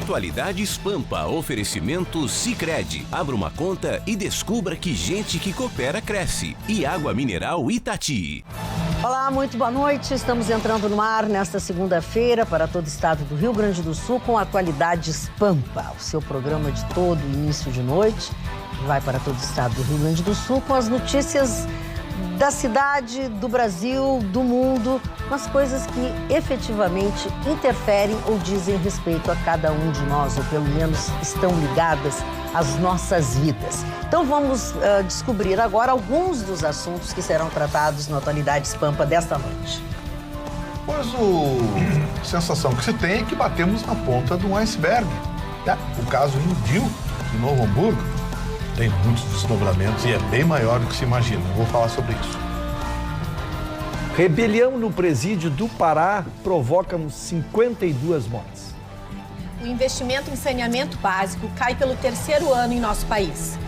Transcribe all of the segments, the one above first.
Atualidades Pampa, oferecimento Sicredi. Abra uma conta e descubra que gente que coopera cresce. E Água Mineral Itati. Olá, muito boa noite. Estamos entrando no ar nesta segunda-feira para todo o estado do Rio Grande do Sul com Atualidades Pampa, o seu programa de todo início de noite, que vai para todo o estado do Rio Grande do Sul com as notícias da cidade, do Brasil, do mundo, umas coisas que efetivamente interferem ou dizem respeito a cada um de nós, ou pelo menos estão ligadas às nossas vidas. Então vamos descobrir agora alguns dos assuntos que serão tratados no Atualidades Pampa desta noite. Pois a sensação que se tem é que batemos na ponta de um iceberg. Né? O caso Indil, de Novo Hamburgo, tem muitos desdobramentos e é bem maior do que se imagina. Eu vou falar sobre isso. Rebelião no presídio do Pará provoca 52 mortes. O investimento em saneamento básico cai pelo 3º ano em nosso país.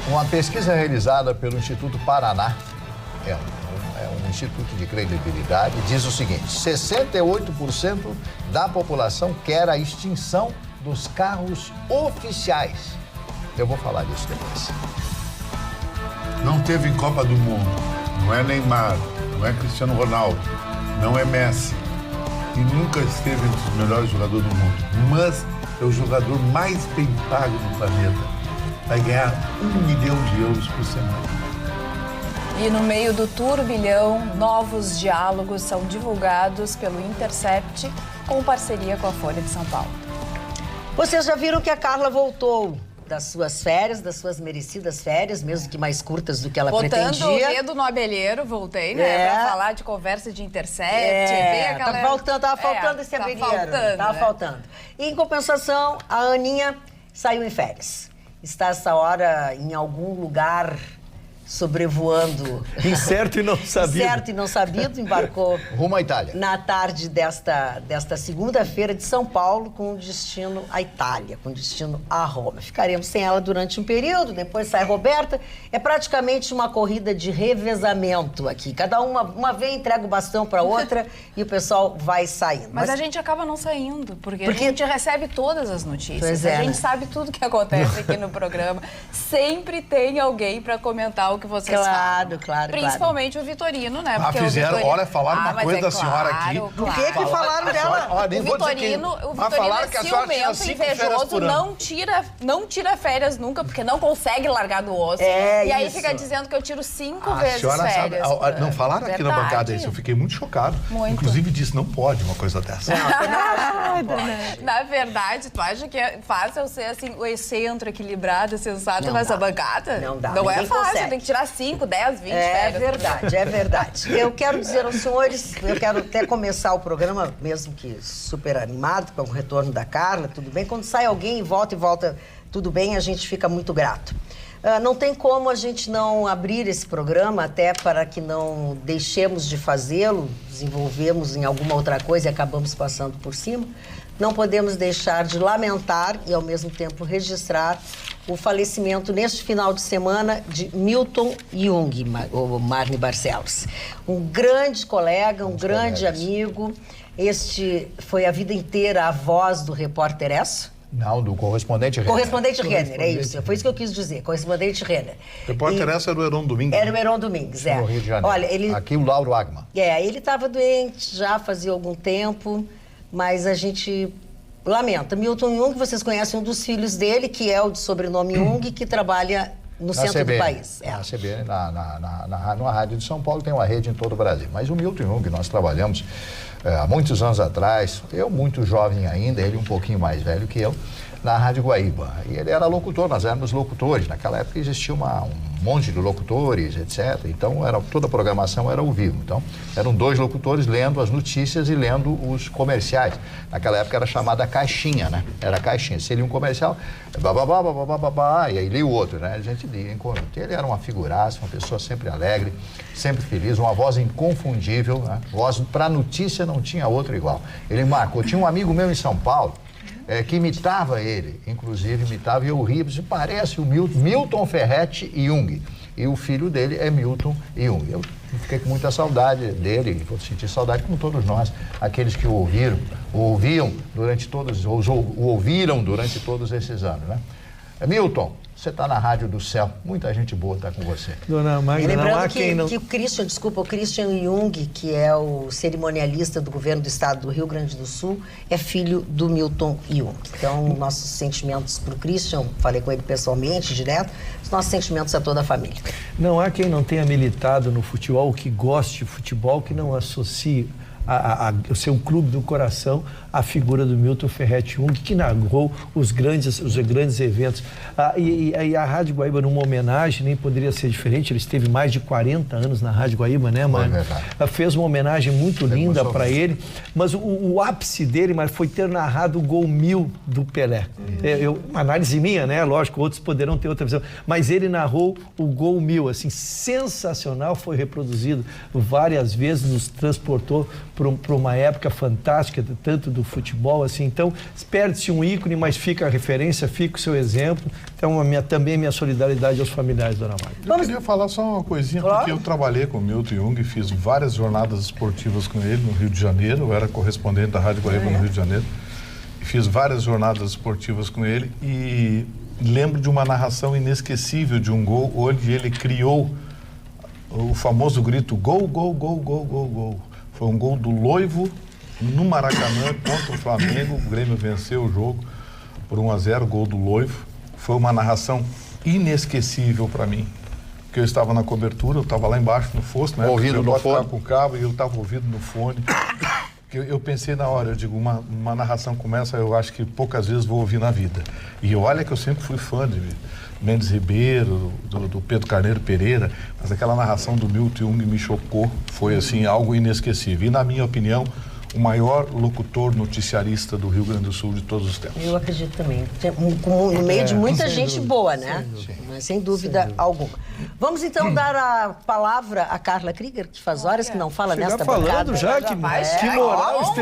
Uma pesquisa realizada pelo Instituto Paraná, é um instituto de credibilidade, diz o seguinte: 68% da população quer a extinção dos carros oficiais. Eu vou falar disso depois. Não teve Copa do Mundo, não é Neymar, não é Cristiano Ronaldo, não é Messi e nunca esteve entre os melhores jogadores do mundo, mas é o jogador mais bem pago do planeta. Vai ganhar 1 milhão de euros por semana. E no meio do turbilhão, novos diálogos são divulgados pelo Intercept com parceria com a Folha de São Paulo. Vocês já viram que a Carla voltou das suas férias, das suas merecidas férias, mesmo que mais curtas do que ela pretendia. Botando o dedo no abelheiro, voltei, né? Pra falar de conversa de Intercept. Tava faltando esse abelheiro. Tava faltando. E, em compensação, a Aninha saiu em férias. Está essa hora em algum lugar sobrevoando. Incerto e não sabido. Certo e não sabido, embarcou rumo à Itália na tarde desta segunda-feira de São Paulo, com destino à Itália, com destino a Roma. Ficaremos sem ela durante um período, depois sai Roberta. É praticamente uma corrida de revezamento aqui. Cada uma vem, entrega o bastão para outra e o pessoal vai saindo. Mas a gente acaba não saindo, porque a gente recebe todas as notícias. A gente sabe tudo que acontece aqui no programa. Sempre tem alguém para comentar o que vocês falam. Claro. Principalmente o Vitorino, né? Porque fizeram, olha, falaram uma coisa da senhora aqui. O que falaram dela? O Vitorino é ciumento, invejoso, não tira férias nunca, porque não consegue largar do osso. E aí fica dizendo que eu tiro 5 vezes férias. Não falaram aqui na bancada isso, eu fiquei muito chocado. Inclusive disse, não pode uma coisa dessa. Na verdade, tu acha que é fácil eu ser assim, o excêntrico, equilibrado, sensato nessa bancada? Não dá. Não é fácil, tem que tirar 5, 10, 20 férias. É verdade. Eu quero dizer aos senhores, eu quero até começar o programa, mesmo que super animado, com o retorno da Carla, tudo bem. Quando sai alguém e volta tudo bem, a gente fica muito grato. Não tem como a gente não abrir esse programa, até para que não deixemos de fazê-lo, desenvolvemos em alguma outra coisa e acabamos passando por cima. Não podemos deixar de lamentar e, ao mesmo tempo, registrar o falecimento neste final de semana de Milton Jung, o Marne Barcelos. Um grande colega, um grande amigo. Este foi a vida inteira a voz do repórter Esso. Não, do correspondente Renner. Correspondente Renner, é isso. Foi isso que eu quis dizer, correspondente Renner. Repórter Esso era o Heron Domingues. Era o Heron Domingues, No Rio de Janeiro. Olha, aqui o Lauro Agma. Ele estava doente já fazia algum tempo, mas a gente lamenta. Milton Jung, vocês conhecem um dos filhos dele, que é o de sobrenome Jung, que trabalha no centro do país. Na CBN, na Rádio de São Paulo, tem uma rede em todo o Brasil. Mas o Milton Jung, nós trabalhamos há muitos anos atrás, eu muito jovem ainda, ele um pouquinho mais velho que eu, na Rádio Guaíba. E ele era locutor, nós éramos locutores. Naquela época existia um monte de locutores, etc. Então, toda a programação era ao vivo. Então, eram 2 locutores lendo as notícias e lendo os comerciais. Naquela época era chamada caixinha, né? Era caixinha. Se ele ia um comercial, bababá, e aí lia o outro, né? A gente lia em conjunto. Ele era uma figuraça, uma pessoa sempre alegre, sempre feliz, uma voz inconfundível, né? Voz para notícia não tinha outra igual. Ele marcou. Tinha um amigo meu em São Paulo, que imitava ele, inclusive imitava, e eu ria, parece o Milton Ferretti Jung. E o filho dele é Milton Jung. Eu fiquei com muita saudade dele, vou sentir saudade como todos nós, aqueles que o ouviram o ouviram durante todos esses anos, né? Milton, você está na Rádio do Céu, muita gente boa está com você. Dona Magda, lembrando que o Christian Jung, que é o cerimonialista do governo do estado do Rio Grande do Sul, é filho do Milton Jung. Então, nossos sentimentos para o Christian, falei com ele pessoalmente, direto, os nossos sentimentos a toda a família. Não há quem não tenha militado no futebol, que goste de futebol, que não associe o seu clube do coração, a figura do Milton Ferretti Jung, que narrou os grandes eventos. E a Rádio Guaíba, numa homenagem, nem poderia ser diferente, ele esteve mais de 40 anos na Rádio Guaíba, né, mano? Fez uma homenagem muito linda para ele, mas o ápice dele, mas foi ter narrado o gol 1000 do Pelé. Uma análise minha, né? Lógico, outros poderão ter outra visão, mas ele narrou o gol 1000, assim, sensacional, foi reproduzido várias vezes, nos transportou para uma época fantástica, tanto do futebol, assim. Então, perde-se um ícone, mas fica a referência, fica o seu exemplo. Então, também minha solidariedade aos familiares, dona Magda. Eu queria falar só uma coisinha, porque eu trabalhei com o Milton Jung, fiz várias jornadas esportivas com ele no Rio de Janeiro, eu era correspondente da Rádio Guaíba no Rio de Janeiro, e fiz várias jornadas esportivas com ele, e lembro de uma narração inesquecível de um gol, onde ele criou o famoso grito, gol, gol, gol, gol, gol, gol. Foi um gol do Loivo no Maracanã contra o Flamengo. O Grêmio venceu o jogo por 1-0, gol do Loivo. Foi uma narração inesquecível para mim. Porque eu estava na cobertura, eu estava lá embaixo no fosso, né? Ouvido no fone. Com o cabo, e eu estava ouvido no fone. Eu pensei na hora, eu digo, uma narração como essa, eu acho que poucas vezes vou ouvir na vida. E olha que eu sempre fui fã de Mendes Ribeiro, do Pedro Carneiro Pereira, mas aquela narração do Milton Jung me chocou, foi assim, algo inesquecível. E na minha opinião, o maior locutor noticiarista do Rio Grande do Sul de todos os tempos. Eu acredito também. No meio de muita gente boa, né? Mas sem dúvida alguma. Vamos então dar a palavra a Carla Krieger, que faz horas que não fala nesta bancada. Já que moral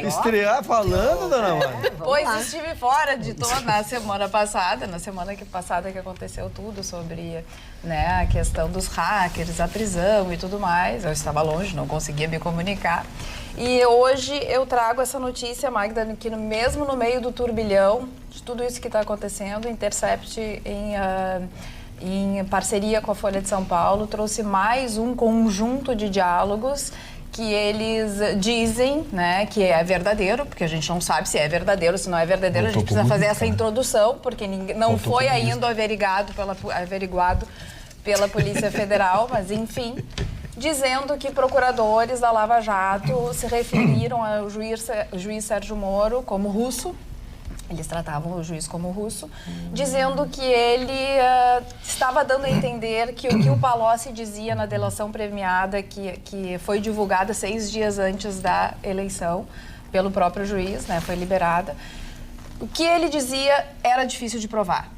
estrear falando, dona Maria. Pois estive fora de toda na semana passada que aconteceu tudo sobre, né, a questão dos hackers, a prisão e tudo mais. Eu estava longe, não conseguia me comunicar. E hoje eu trago essa notícia, Magda, que mesmo no meio do turbilhão de tudo isso que está acontecendo, Intercept, em parceria com a Folha de São Paulo, trouxe mais um conjunto de diálogos que eles dizem, né, que é verdadeiro, porque a gente não sabe se é verdadeiro, se não é verdadeiro, a gente precisa fazer essa introdução, porque não foi ainda averiguado pela Polícia Federal, mas enfim, dizendo que procuradores da Lava Jato se referiram ao juiz Sérgio Moro como russo. Eles tratavam o juiz como russo, dizendo que ele estava dando a entender que o que o Palocci dizia na delação premiada, que foi divulgada 6 dias antes da eleição pelo próprio juiz, né, foi liberada, o que ele dizia era difícil de provar.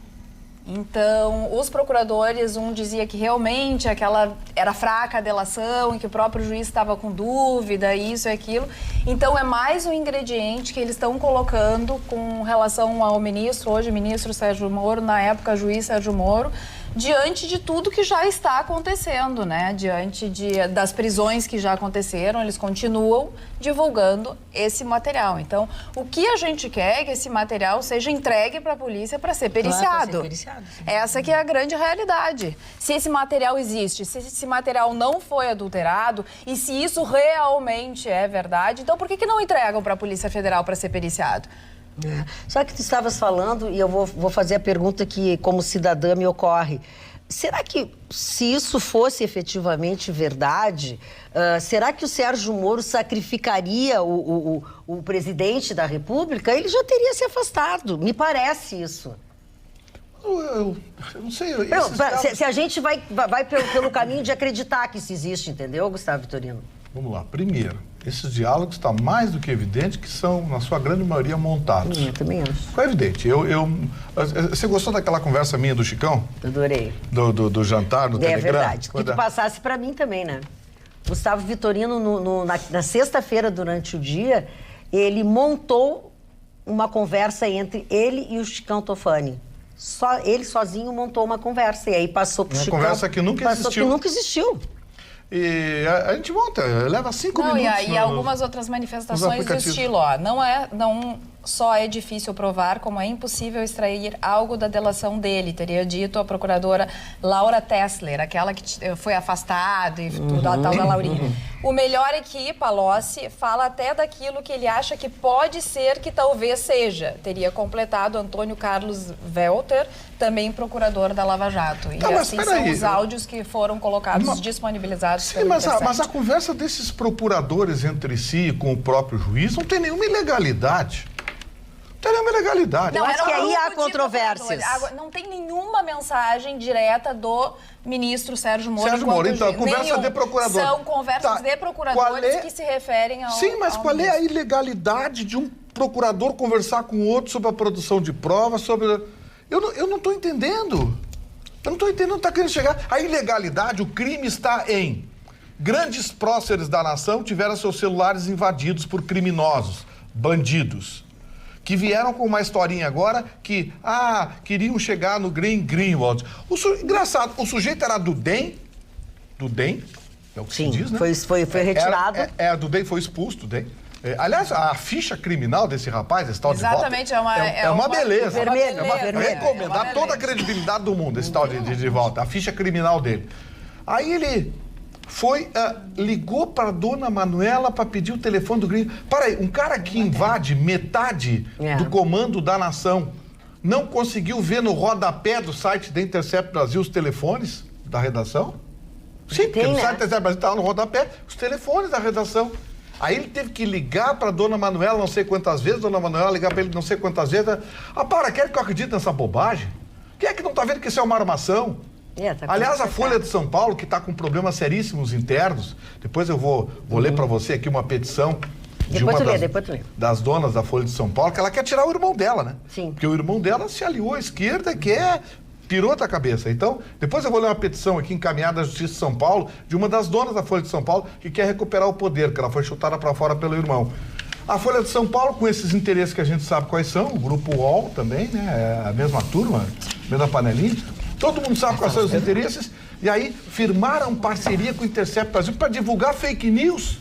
Então, os procuradores, um dizia que realmente aquela era fraca a delação e que o próprio juiz estava com dúvida, isso e aquilo. Então, é mais um ingrediente que eles estão colocando com relação ao ministro, hoje ministro Sérgio Moro, na época juiz Sérgio Moro, diante de tudo que já está acontecendo, né? Diante das prisões que já aconteceram, eles continuam divulgando esse material. Então, o que a gente quer é que esse material seja entregue para a polícia para ser periciado. Essa que é a grande realidade. Se esse material existe, se esse material não foi adulterado e se isso realmente é verdade, então por que não entregam para a Polícia Federal para ser periciado? Só que tu estavas falando, e eu vou fazer a pergunta que, como cidadã, me ocorre. Será que, se isso fosse efetivamente verdade, será que o Sérgio Moro sacrificaria o presidente da República? Ele já teria se afastado, me parece isso. Eu não sei. Se a gente vai pelo caminho de acreditar que isso existe, entendeu, Gustavo Vitorino? Vamos lá. Primeiro, esses diálogos está mais do que evidente que são, na sua grande maioria, montados. Eu também acho. Foi evidente. Você gostou daquela conversa minha do Chicão? Adorei. Do jantar, no Telegram? É verdade. Que tu passasse para mim também, né? Gustavo Vitorino, na sexta-feira, durante o dia, ele montou uma conversa entre ele e o Chicão Tofani. Ele sozinho montou uma conversa. E aí passou pro Chicão. Uma conversa que nunca existiu. Que nunca existiu. E a gente monta, leva 5 Não, minutos. e algumas outras manifestações do estilo, ó, não só é difícil provar, como é impossível extrair algo da delação dele, teria dito a procuradora Laura Tessler, aquela que foi afastada e tudo, a tal da Laurinha. O melhor é que Palocci fala até daquilo que ele acha que pode ser, que talvez seja, teria completado Antônio Carlos Welter, também procurador da Lava Jato. E assim são os áudios que foram colocados, disponibilizados. Sim, mas a conversa desses procuradores entre si com o próprio juiz não tem nenhuma ilegalidade. Não tem nenhuma ilegalidade. Eu acho que aí há controvérsias. Não tem nenhuma mensagem direta do ministro Sérgio Moro. Sérgio Moro, então, conversa de procurador. São conversas de procuradores que se referem ao... Sim, mas qual é a ilegalidade de um procurador conversar com outro sobre a produção de provas, sobre... Eu não estou entendendo. Eu não estou entendendo onde está querendo chegar. A ilegalidade, o crime está em... Grandes próceres da nação tiveram seus celulares invadidos por criminosos, bandidos, que vieram com uma historinha agora que, queriam chegar no Greenwald. Engraçado, o sujeito era do DEM, é o que se diz, né? Foi retirado. Do DEM, foi expulso do DEM. Aliás, a ficha criminal desse rapaz, esse tal de volta... Exatamente, é uma beleza. Vermelho, uma vermelha. Recomendar toda a credibilidade do mundo, esse tal de volta, a ficha criminal dele. Aí ele ligou para a dona Manuela para pedir o telefone do Green. Para aí, um cara que invade metade do comando da nação não conseguiu ver no rodapé do site da Intercept Brasil os telefones da redação? Sim, porque no site da Intercept Brasil estava no rodapé os telefones da redação. Aí ele teve que ligar para a dona Manuela não sei quantas vezes, dona Manuela ligar para ele não sei quantas vezes. Quer que eu acredite nessa bobagem? Quem é que não está vendo que isso é uma armação? Aliás, a Folha de São Paulo, que está com problemas seríssimos internos, depois eu vou ler para você aqui uma petição de uma das donas da Folha de São Paulo, que ela quer tirar o irmão dela, né? Sim. Porque o irmão dela se aliou à esquerda, que é pirota a cabeça. Então, depois eu vou ler uma petição aqui encaminhada à Justiça de São Paulo, de uma das donas da Folha de São Paulo, que quer recuperar o poder, que ela foi chutada para fora pelo irmão. A Folha de São Paulo, com esses interesses que a gente sabe quais são, o Grupo UOL também, né? É a mesma turma, a mesma panelinha. Todo mundo sabe quais são os interesses. E aí, firmaram parceria com o Intercept Brasil para divulgar fake news.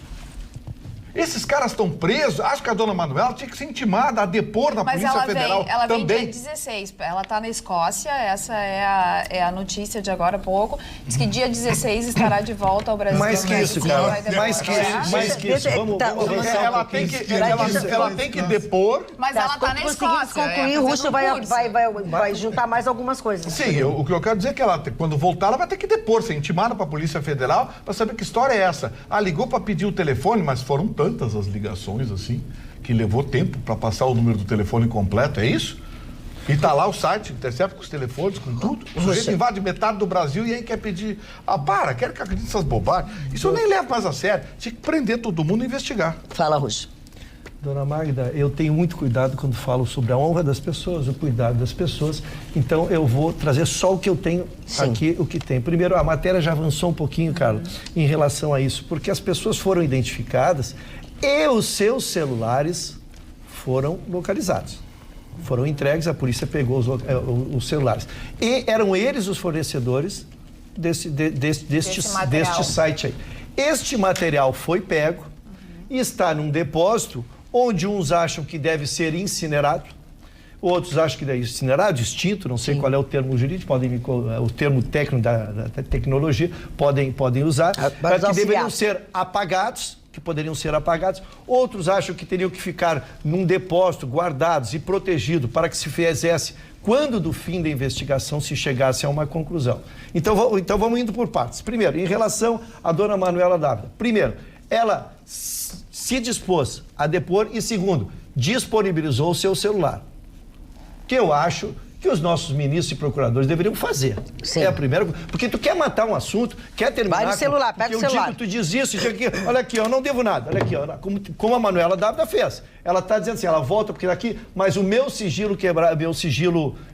Esses caras estão presos. Acho que a dona Manuela tinha que ser intimada a depor na Polícia Federal. Ela também. vem dia 16. Ela está na Escócia. Essa é a notícia de agora há pouco. Diz que dia 16 estará de volta ao Brasil. Mais que isso, cara. Mais que isso. Vamos avançar ela tem que depor. Mas ela está na Escócia. Concluir, o Russo vai juntar mais algumas coisas. Sim, o que eu quero dizer é que ela, quando voltar, ela vai ter que depor, ser intimada para a Polícia Federal para saber que história é essa. Ligou para pedir o telefone, mas foram tantas as ligações assim, que levou tempo para passar o número do telefone completo, é isso? E tá lá o site, Intercept com os telefones, com tudo. O sujeito invade metade do Brasil e aí quer pedir... quero que acredite nessas bobagens. Isso eu nem levo mais a sério. Tinha que prender todo mundo e investigar. Fala, Russo. Dona Magda, eu tenho muito cuidado quando falo sobre a honra das pessoas, o cuidado das pessoas. Então, eu vou trazer só o que eu tenho aqui, o que tem. Primeiro, a matéria já avançou um pouquinho, Carlos, em relação a isso, porque as pessoas foram identificadas e os seus celulares foram localizados. Foram entregues, a polícia pegou os celulares. E eram eles os fornecedores deste site aí. Este material foi pego e está num depósito onde uns acham que deve ser incinerado, outros acham que deve ser incinerado, extinto, não sei qual é o termo jurídico, o termo técnico da tecnologia, podem usar, que deveriam ser apagados, que poderiam ser apagados. Outros acham que teriam que ficar num depósito, guardados e protegidos para que se fizesse quando do fim da investigação se chegasse a uma conclusão. Então vamos indo por partes. Primeiro, em relação à dona Manuela Dávila. Primeiro, ela se dispôs a depor e, segundo, disponibilizou o seu celular. Que eu acho que os nossos ministros e procuradores deveriam fazer. Sim. É a primeira coisa. Porque tu quer matar um assunto, quer terminar... Vai no celular, pega o celular. Tu diz isso, olha aqui, eu não devo nada. Olha aqui, como a Manuela Dávila fez. Ela está dizendo assim, ela volta porque aqui, mas o meu sigilo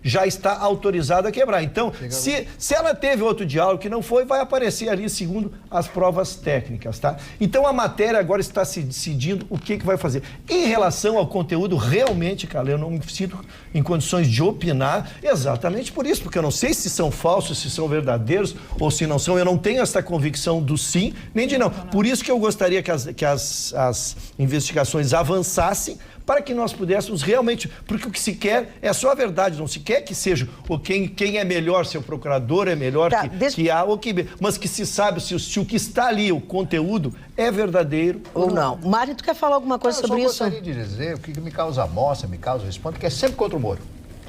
já está autorizado a quebrar. Então, se ela teve outro diálogo que não foi, vai aparecer ali segundo as provas técnicas, tá? Então, a matéria agora está se decidindo o que vai fazer. Em relação ao conteúdo, realmente, cara, eu não me sinto em condições de opinar, tá? Exatamente por isso, porque eu não sei se são falsos, se são verdadeiros ou se não são. Eu não tenho essa convicção do sim nem de não. Por isso que eu gostaria que as investigações avançassem para que nós pudéssemos realmente, porque o que se quer é só a verdade, não se quer que seja quem é melhor, se o procurador é melhor que A ou que B, mas que se sabe se o que está ali, o conteúdo, é verdadeiro ou não. Mário, tu quer falar alguma coisa sobre isso? Eu gostaria de dizer o que me causa amostra, me causa responde, que é sempre contra o Moro.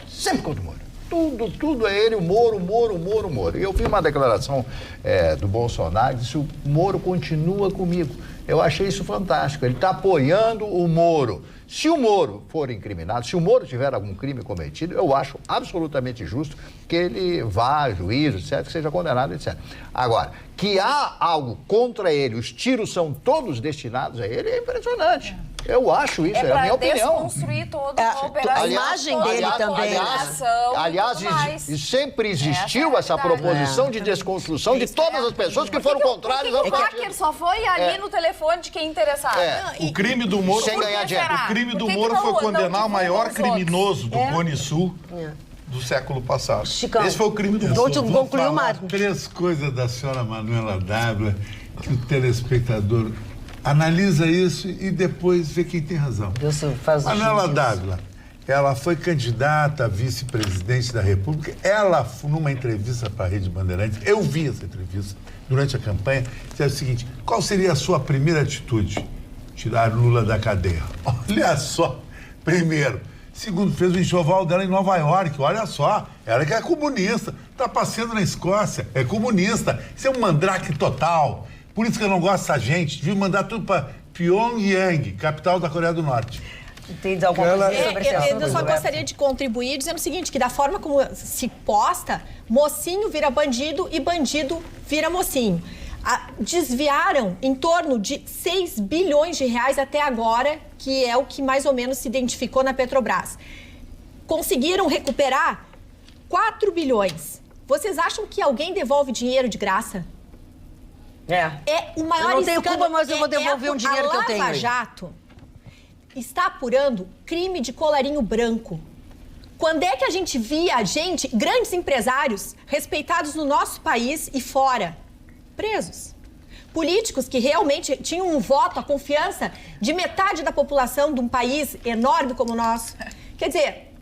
Sempre contra o Moro. Tudo é ele, o Moro. E eu vi uma declaração do Bolsonaro, disse: o Moro continua comigo. Eu achei isso fantástico. Ele está apoiando o Moro. Se o Moro for incriminado, se o Moro tiver algum crime cometido, eu acho absolutamente justo que ele vá a juízo, etc., que seja condenado, etc. Agora, que há algo contra ele, os tiros são todos destinados a ele, é impressionante. Eu acho isso, é a minha opinião. Desconstruir toda a operação. A imagem dele também. Aliás, sempre existiu essa proposição de desconstrução de todas as pessoas que foram contrárias ao partido. O hacker só foi ali no telefone de quem interessava. O crime do Moro... Sem ganhar dinheiro. O crime do Moro foi condenar o maior criminoso do Cone Sul do século passado. Chicão. Esse foi o crime do Moro. Vou concluir, Mário. 3 coisas da senhora Manuela Dávila que o telespectador analisa isso e depois vê quem tem razão. Manuela Dávila, ela foi candidata a vice-presidente da República. Ela, numa entrevista para a Rede Bandeirantes, eu vi essa entrevista durante a campanha, disse o seguinte: qual seria a sua primeira atitude? Tirar Lula da cadeia. Olha só, primeiro. Segundo, fez o enxoval dela em Nova York. Olha só, ela que é comunista, está passeando na Escócia, é comunista. Isso é um mandrake total. Por isso que eu não gosto dessa gente. Devia mandar tudo para Pyongyang, capital da Coreia do Norte. Entende alguma coisa sobre isso? Eu só gostaria de contribuir dizendo o seguinte, que da forma como se posta, mocinho vira bandido e bandido vira mocinho. Desviaram em torno de 6 bilhões de reais até agora, que é o que mais ou menos se identificou na Petrobras. Conseguiram recuperar 4 bilhões. Vocês acham que alguém devolve dinheiro de graça? É o maior escândalo. Eu não tenho culpa, mas eu vou devolver um dinheiro que eu tenho. A Lava Jato está apurando crime de colarinho branco. Quando é que a gente via grandes empresários respeitados no nosso país e fora, presos? Políticos que realmente tinham um voto, a confiança de metade da população de um país enorme como o nosso. Quer dizer,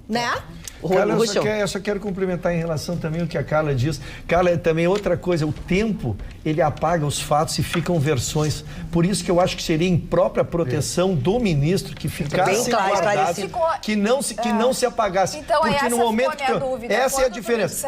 né? Carla, eu só quero complementar em relação também ao que a Carla diz. Carla, também outra coisa, o tempo, ele apaga os fatos e ficam versões. Por isso que eu acho que seria em própria proteção do ministro que ficasse guardado, que não se apagasse. Então, porque no momento que dúvida, essa é a diferença.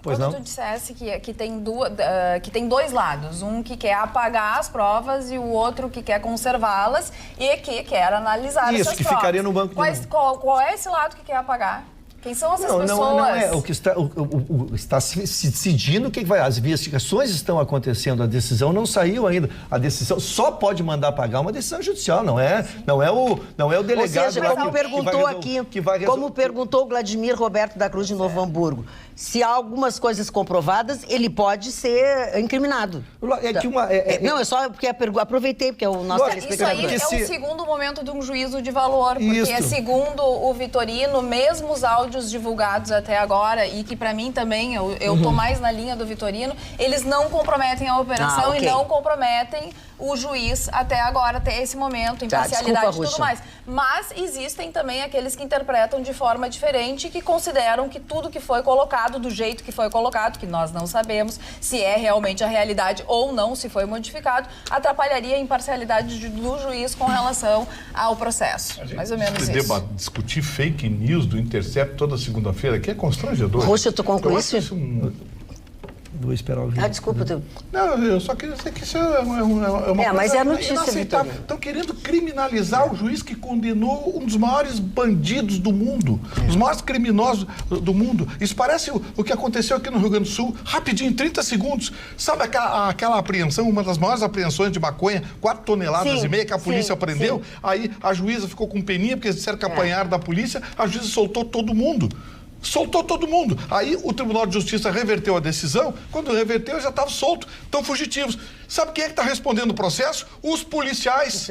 Quando tu dissesse que tem dois lados, um que quer apagar as provas e o outro que quer conservá-las e que quer analisar essas provas. Isso, que ficaria no banco. Qual é esse lado que quer apagar? Quem são essas pessoas? Não é. O que está se decidindo o que vai. As investigações estão acontecendo, a decisão não saiu ainda. A decisão só pode mandar pagar uma decisão judicial, não é o delegado. Ou seja, como perguntou o Vladimir Roberto da Cruz de Novo Hamburgo, se há algumas coisas comprovadas, ele pode ser incriminado. Não, é só porque aproveitei, porque é o nosso telespectador. Isso aí é o segundo momento de um juízo de valor, porque segundo o Vitorino, mesmo os áudios divulgados até agora, e que pra mim também, eu tô mais na linha do Vitorino, eles não comprometem a operação e não comprometem o juiz até agora, até esse momento, imparcialidade e tudo mais. Mas existem também aqueles que interpretam de forma diferente, que consideram que tudo que foi colocado, do jeito que foi colocado, que nós não sabemos se é realmente a realidade ou não, se foi modificado, atrapalharia a imparcialidade do juiz com relação ao processo. Mais ou menos isso. Discutir fake news do Intercept toda segunda-feira, que é constrangedor. Roxo, tu concluísse? Vou esperar o vídeo. Desculpa. Não, eu só queria dizer que isso é uma coisa mas é a notícia, Vitor. Estão querendo criminalizar o juiz que condenou um dos maiores bandidos do mundo, os maiores criminosos do mundo. Isso parece o que aconteceu aqui no Rio Grande do Sul, rapidinho, 30 segundos. Sabe aquela apreensão, uma das maiores apreensões de maconha, 4 toneladas e meia que a polícia prendeu? Aí a juíza ficou com peninha, porque eles disseram que apanharam da polícia, a juíza soltou todo mundo. Soltou todo mundo. Aí o Tribunal de Justiça reverteu a decisão. Quando reverteu, já estavam soltos, estão fugitivos. Sabe quem é que está respondendo o processo? Os policiais.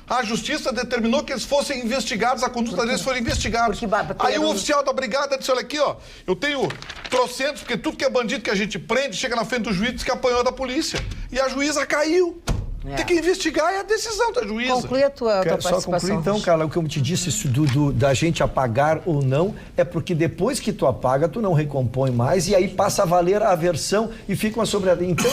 A Justiça determinou que eles fossem investigados, a conduta deles foi investigada. Aí o oficial da brigada disse, olha aqui, ó, eu tenho trocentos, porque tudo que é bandido que a gente prende, chega na frente do juiz e diz que apanhou da polícia. E a juíza caiu. Tem que investigar, é a decisão da juíza. Conclui a tua participação. Só concluir então, Carla, o que eu te disse, isso da gente apagar ou não, é porque depois que tu apaga, tu não recompõe mais e aí passa a valer a aversão e fica uma sobreação. Então,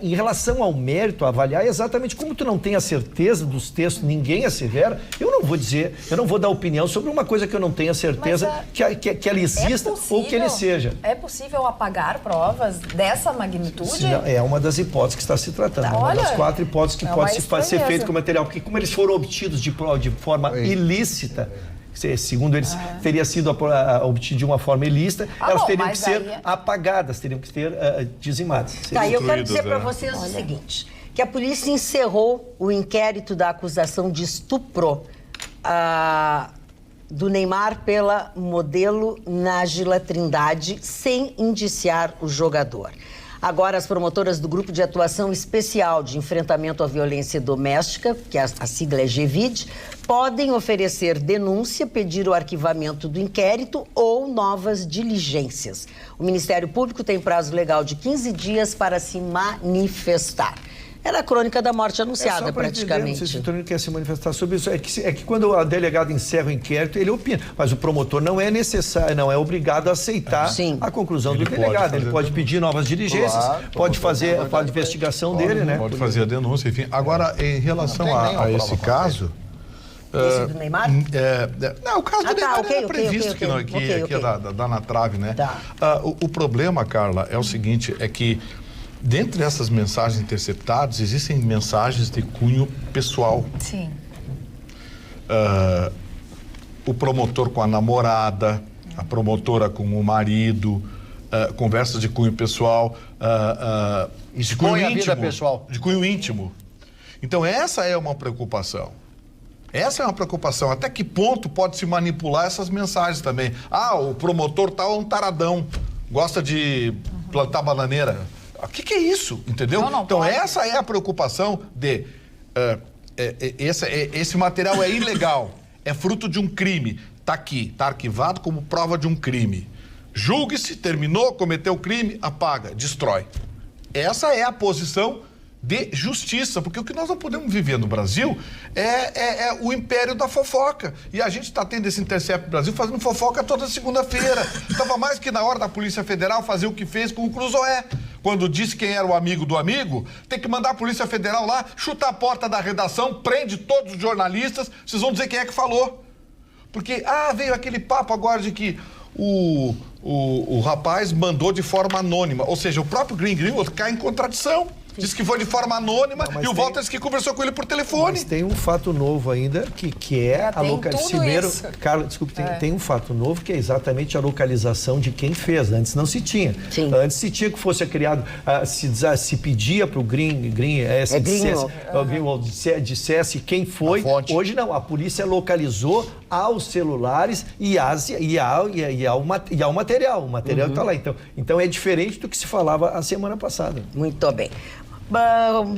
em relação ao mérito, avaliar exatamente como tu não tem a certeza dos textos, ninguém assevera, eu não vou dar opinião sobre uma coisa que eu não tenho a certeza que ela exista ou que ele seja. É possível apagar provas dessa magnitude? Sim, é uma das hipóteses que está se tratando. Uma das 4 hipóteses que pode ser feito com material, porque como eles foram obtidos de forma ilícita, segundo eles, teria sido obtido de uma forma ilícita, elas teriam que ser apagadas, teriam que ser dizimadas. Eu quero dizer para vocês o seguinte, que a polícia encerrou o inquérito da acusação de estupro do Neymar pela modelo Nájila Trindade, sem indiciar o jogador. Agora, as promotoras do Grupo de Atuação Especial de Enfrentamento à Violência Doméstica, que a sigla é GVID, podem oferecer denúncia, pedir o arquivamento do inquérito ou novas diligências. O Ministério Público tem prazo legal de 15 dias para se manifestar. Era a crônica da morte anunciada, praticamente. Não sei se o quer se manifestar sobre isso. É que quando a delegada encerra o inquérito, ele opina. Mas o promotor não é necessário, não é obrigado a aceitar a conclusão do delegado. Ele pode pedir novas diligências, pode fazer a investigação dele, né? Pode fazer a denúncia, enfim. Agora, em relação a esse caso... Esse do Neymar? Não, o caso do Neymar era previsto que ia dar na trave, né? O problema, Carla, é o seguinte, é que dentre essas mensagens interceptadas, existem mensagens de cunho pessoal. Sim. O promotor com a namorada, a promotora com o marido, conversas de cunho pessoal, de cunho íntimo. Vida pessoal. De cunho íntimo. Então, essa é uma preocupação. Essa é uma preocupação. Até que ponto pode se manipular essas mensagens também? O promotor tal é um taradão, gosta de plantar bananeira. O que é isso? Entendeu? Então, essa é a preocupação de... esse material é ilegal, é fruto de um crime. Está aqui, está arquivado como prova de um crime. Julgue-se, terminou, cometeu o crime, apaga, destrói. Essa é a posição de justiça, porque o que nós não podemos viver no Brasil é o império da fofoca. E a gente está tendo esse Intercept Brasil fazendo fofoca toda segunda-feira. Estava mais que na hora da Polícia Federal fazer o que fez com o Cruzoé. Quando disse quem era o amigo do amigo, tem que mandar a Polícia Federal lá, chutar a porta da redação, prende todos os jornalistas, vocês vão dizer quem é que falou. Porque, veio aquele papo agora de que o rapaz mandou de forma anônima. Ou seja, o próprio Greenwood cai em contradição. Diz que foi de forma anônima e o Walter disse que conversou com ele por telefone. Mas tem um fato novo ainda, que é a localização. Carla, desculpe, tem um fato novo que é exatamente a localização de quem fez. Antes não se tinha. Sim. Antes se tinha que fosse criado, se pedia para o Greenwald dissesse quem foi. Hoje não, a polícia localizou aos celulares e ao material. O material está lá. Então é diferente do que se falava a semana passada. Muito bem.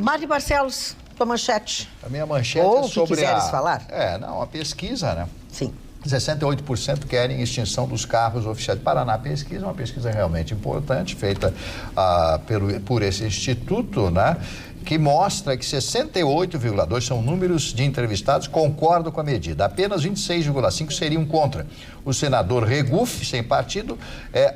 Mari Barcelos, tua manchete. A minha manchete é sobre falar? A pesquisa, né? Sim. 68% querem extinção dos carros oficiais. Paraná Pesquisa, uma pesquisa realmente importante, feita por esse instituto, né? Que mostra que 68,2% são números de entrevistados concordam com a medida. Apenas 26,5% seriam contra. O senador Regufe, sem partido,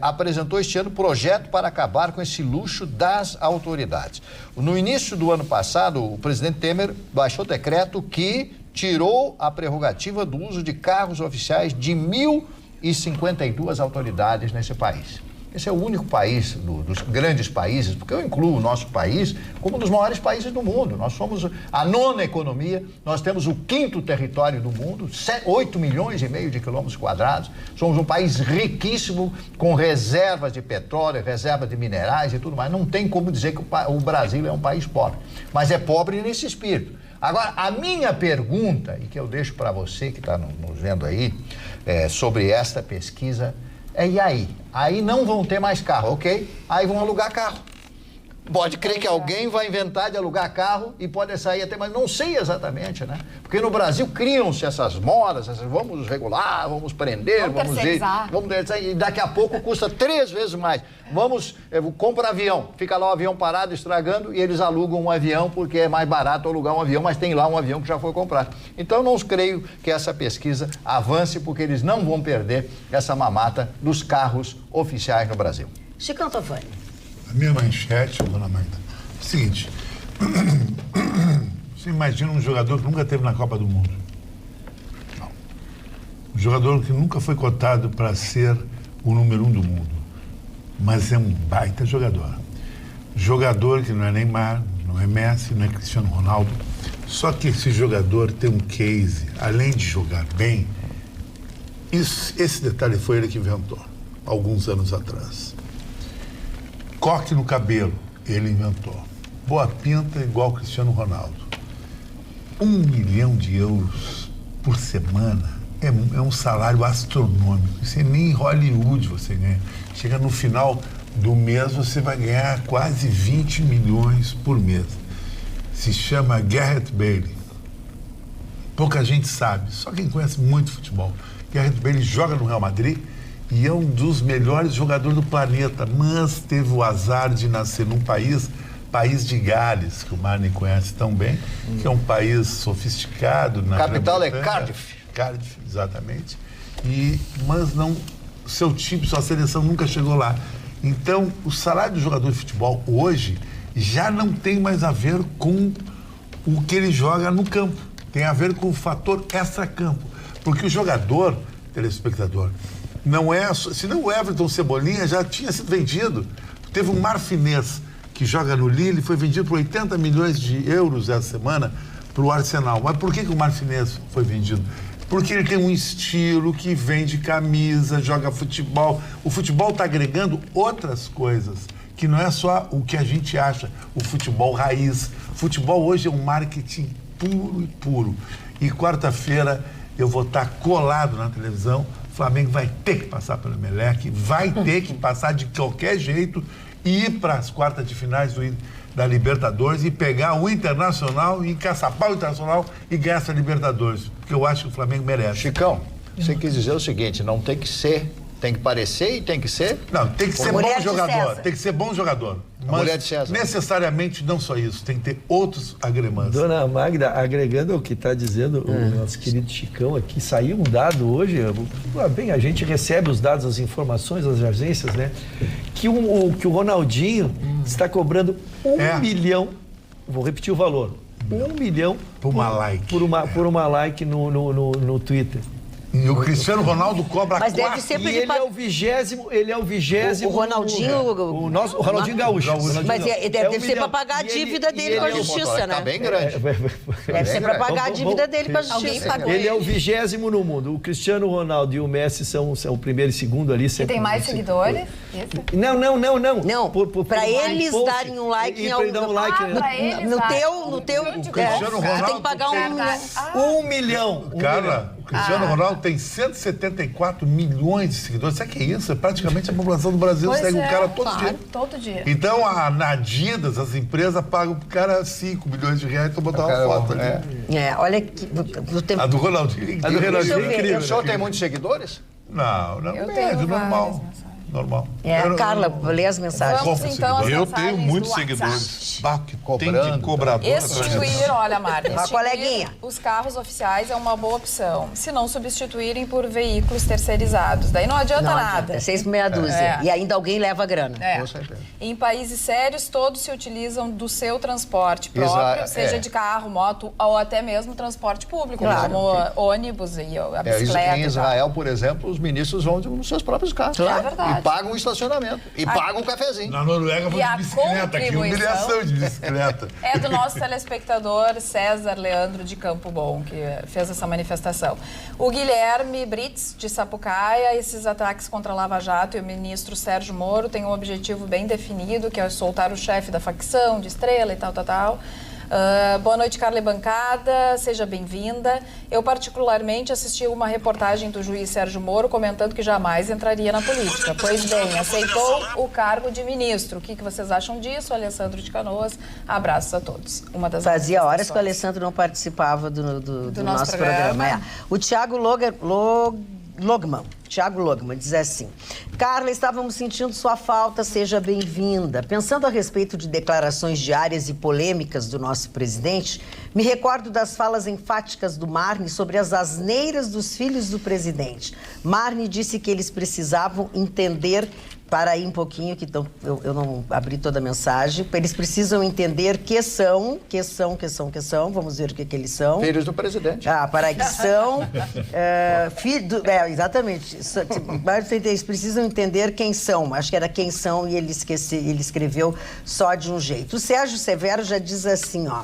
apresentou este ano projeto para acabar com esse luxo das autoridades. No início do ano passado, o presidente Temer baixou decreto que tirou a prerrogativa do uso de carros oficiais de 1.052 autoridades nesse país. Esse é o único país dos grandes países, porque eu incluo o nosso país como um dos maiores países do mundo. Nós somos a 9ª economia, nós temos o 5º território do mundo, 8,5 milhões de quilômetros quadrados. Somos um país riquíssimo, com reservas de petróleo, reservas de minerais e tudo mais. Não tem como dizer que o Brasil é um país pobre, mas é pobre nesse espírito. Agora, a minha pergunta, e que eu deixo para você que está nos vendo aí, sobre esta pesquisa, E aí? Aí não vão ter mais carro, ok? Aí vão alugar carro. Pode crer que alguém vai inventar de alugar carro e pode sair até, mas não sei exatamente, né? Porque no Brasil criam-se essas modas, vamos regular, vamos prender, vamos terceirizar, e daqui a pouco custa 3 vezes mais. Compra avião, fica lá o avião parado, estragando, e eles alugam um avião porque é mais barato alugar um avião, mas tem lá um avião que já foi comprado. Então não creio que essa pesquisa avance, porque eles não vão perder essa mamata dos carros oficiais no Brasil. Chicão Tofani. A minha manchete, dona Magda, é o seguinte. Você imagina um jogador que nunca esteve na Copa do Mundo. Não. Um jogador que nunca foi cotado para ser o número 1 do mundo. Mas é um baita jogador. Jogador que não é Neymar, não é Messi, não é Cristiano Ronaldo. Só que esse jogador tem um case, além de jogar bem, esse detalhe foi ele que inventou, alguns anos atrás. Coque no cabelo, ele inventou. Boa pinta igual Cristiano Ronaldo. 1 milhão de euros por semana é um salário astronômico. Isso nem em Hollywood você ganha. Chega no final do mês, você vai ganhar quase 20 milhões por mês. Se chama Gareth Bale. Pouca gente sabe, só quem conhece muito futebol. Gareth Bale joga no Real Madrid e é um dos melhores jogadores do planeta, mas teve o azar de nascer num país de Gales, que o Marne conhece tão bem, que é um país sofisticado. Na capital é Cardiff. Cardiff, exatamente. Mas não, seu time, sua seleção nunca chegou lá. Então, o salário do jogador de futebol hoje já não tem mais a ver com o que ele joga no campo. Tem a ver com o fator extra-campo. Porque o jogador, telespectador, não é... Senão o Everton Cebolinha já tinha sido vendido. Teve um marfinês que joga no Lille, foi vendido por 80 milhões de euros essa semana para o Arsenal. Mas por que o marfinês foi vendido? Porque ele tem um estilo que vende camisa, joga futebol. O futebol está agregando outras coisas, que não é só o que a gente acha, o futebol raiz. O futebol hoje é um marketing puro e puro. E quarta-feira eu vou estar colado na televisão. O Flamengo vai ter que passar pelo Emelec, vai ter que passar de qualquer jeito e ir para as quartas de finais da Libertadores e pegar o Internacional e encaçapar o Internacional e ganhar essa Libertadores. Porque eu acho que o Flamengo merece. Chicão, você quis dizer o seguinte, não tem que ser, tem que parecer e tem que ser... Não, tem que ser bom jogador, tem que ser bom jogador. Mas mulher de César. Necessariamente não só isso, tem que ter outros agremantes. Dona Magda, agregando ao que está dizendo o nosso querido Chicão aqui, saiu um dado hoje, bem, a gente recebe os dados, as informações das agências, né? Que o Ronaldinho está cobrando 1 milhão, vou repetir o valor, 1 milhão por uma like. Por uma like no Twitter. E o Cristiano Ronaldo cobra 4. Mas deve ser E ele é o 20º. O Ronaldinho... O Ronaldinho Gaúcho. Mas deve ser para pagar a dívida dele com a justiça, né? Tá bem grande. Deve ser para pagar a dívida dele com a justiça. Ele é o 20º no mundo. O Cristiano Ronaldo e o Messi são o primeiro e segundo ali. E tem mais seguidores? Não. Não, para eles darem um like em algum... No teu... O Cristiano Ronaldo tem que pagar 1 milhão. Cara, o Cristiano Ronaldo tem 174 milhões de seguidores. Sabe o que é isso? Praticamente a população do Brasil segue o cara todo dia. Então, na Adidas, as empresas pagam pro cara 5 milhões de reais para botar uma foto ali. Olha que... A do Ronaldinho. A do Ronaldinho é incrível. O senhor tem muitos seguidores? Não, médio, normal. Carla, lê as mensagens. Vamos então às Eu mensagens tenho muitos do seguidores. Que Cobrando. tem de cobrador. Extinguir, olha, Marta, Uma coleguinha. os carros oficiais é uma boa opção, se não substituírem por veículos terceirizados. Daí não adianta nada. 6 por meia dúzia. E ainda alguém leva a grana. Com certeza. Em países sérios, todos se utilizam do seu transporte próprio, seja de carro, moto ou até mesmo transporte público, como ônibus e a bicicleta. Em Israel, por exemplo, os ministros vão nos seus próprios carros. É verdade. E pagam o estacionamento. E pagam um cafezinho. Na Noruega, vão E a de bicicleta. Que humilhação de bicicleta. É do nosso telespectador César Leandro de Campo Bom, que fez essa manifestação. O Guilherme Brits, de Sapucaia, esses ataques contra a Lava Jato e o ministro Sérgio Moro têm um objetivo bem definido, que é soltar o chefe da facção, de Estrela e tal. Boa noite, Carla e bancada, seja bem-vinda. Eu particularmente assisti uma reportagem do juiz Sérgio Moro comentando que jamais entraria na política. Pois bem, aceitou o cargo de ministro. O que vocês acham disso? Alessandro de Canoas, abraços a todos. Fazia horas que o Alessandro não participava do nosso programa. O Tiago Logman diz assim: Carla, estávamos sentindo sua falta, seja bem-vinda. Pensando a respeito de declarações diárias e polêmicas do nosso presidente, me recordo das falas enfáticas do Marne sobre as asneiras dos filhos do presidente. Marne disse que eles precisavam entender... Para aí um pouquinho, que eu não abri toda a mensagem. Eles precisam entender que são, vamos ver o que eles são. Filhos do presidente. Para aí que são, exatamente. Eles precisam entender quem são. Acho que era quem são e ele escreveu só de um jeito. O Sérgio Severo já diz assim, ó.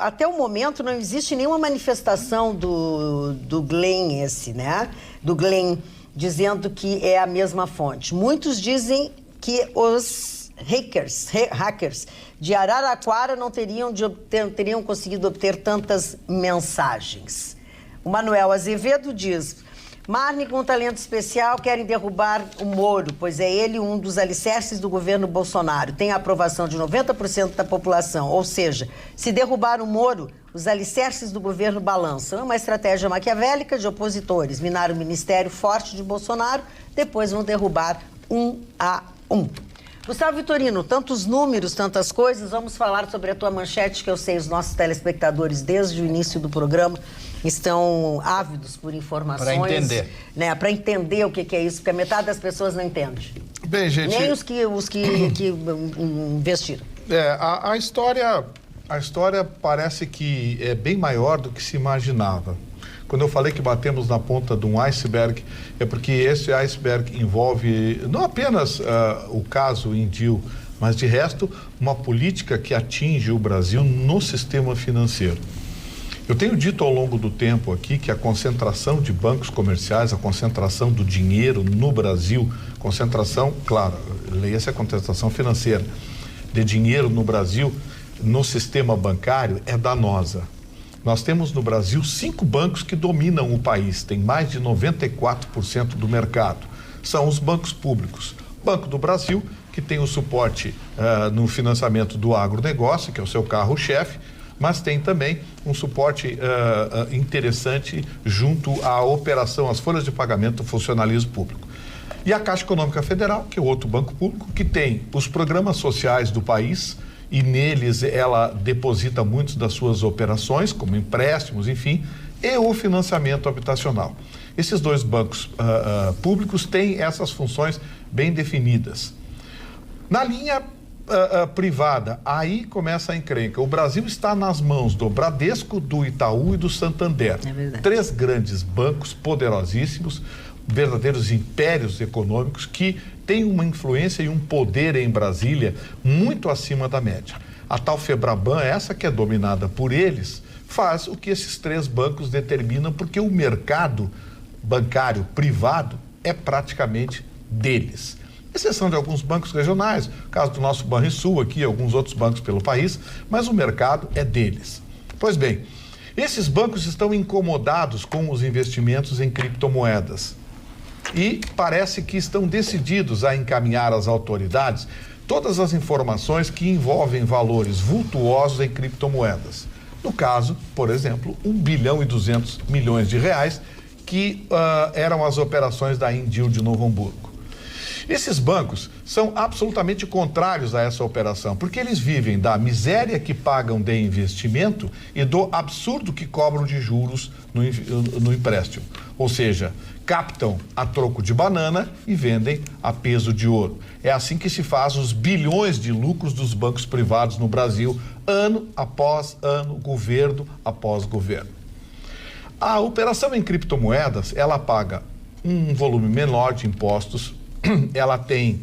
Até o momento não existe nenhuma manifestação do Glenn do Glenn, dizendo que é a mesma fonte. Muitos dizem que os hackers de Araraquara não teriam conseguido obter tantas mensagens. O Manuel Azevedo diz: Marne, com talento especial, querem derrubar o Moro, pois é ele um dos alicerces do governo Bolsonaro. Tem a aprovação de 90% da população. Ou seja, se derrubar o Moro, os alicerces do governo balançam. É uma estratégia maquiavélica de opositores. Minar o ministério forte de Bolsonaro, depois vão derrubar um a um. Gustavo Vitorino, tantos números, tantas coisas. Vamos falar sobre a tua manchete, que eu sei os nossos telespectadores, desde o início do programa, estão ávidos por informações. Para entender. Para entender o que é isso, porque a metade das pessoas não entende. Bem, gente... Nem os que investiram. A história parece que é bem maior do que se imaginava. Quando eu falei que batemos na ponta de um iceberg, é porque esse iceberg envolve não apenas o caso Indil, mas de resto uma política que atinge o Brasil no sistema financeiro. Eu tenho dito ao longo do tempo aqui que a concentração de bancos comerciais, a concentração do dinheiro no Brasil, concentração, claro, leia-se a concentração financeira, de dinheiro no Brasil, no sistema bancário, é danosa. Nós temos no Brasil 5 bancos que dominam o país, tem mais de 94% do mercado. São os bancos públicos. Banco do Brasil, que tem o suporte no financiamento do agronegócio, que é o seu carro-chefe, mas tem também um suporte interessante junto à operação, às folhas de pagamento do funcionalismo público. E a Caixa Econômica Federal, que é outro banco público, que tem os programas sociais do país, e neles ela deposita muitas das suas operações, como empréstimos, enfim, e o financiamento habitacional. Esses dois bancos públicos têm essas funções bem definidas. Na linha privada, aí começa a encrenca. O Brasil está nas mãos do Bradesco, do Itaú e do Santander. É verdade. 3 grandes bancos poderosíssimos, verdadeiros impérios econômicos que têm uma influência e um poder em Brasília muito acima da média. A tal Febraban, essa que é dominada por eles, faz o que esses 3 bancos determinam, porque o mercado bancário privado é praticamente deles. Exceção de alguns bancos regionais, o caso do nosso Banrisul aqui, alguns outros bancos pelo país, mas o mercado é deles. Pois bem, esses bancos estão incomodados com os investimentos em criptomoedas e parece que estão decididos a encaminhar às autoridades todas as informações que envolvem valores vultuosos em criptomoedas. No caso, por exemplo, 1 bilhão e 200 milhões de reais, que eram as operações da Indil de Novo Hamburgo. Esses bancos são absolutamente contrários a essa operação, porque eles vivem da miséria que pagam de investimento e do absurdo que cobram de juros no empréstimo. Ou seja, captam a troco de banana e vendem a peso de ouro. É assim que se faz os bilhões de lucros dos bancos privados no Brasil, ano após ano, governo após governo. A operação em criptomoedas, ela paga um volume menor de impostos, ela tem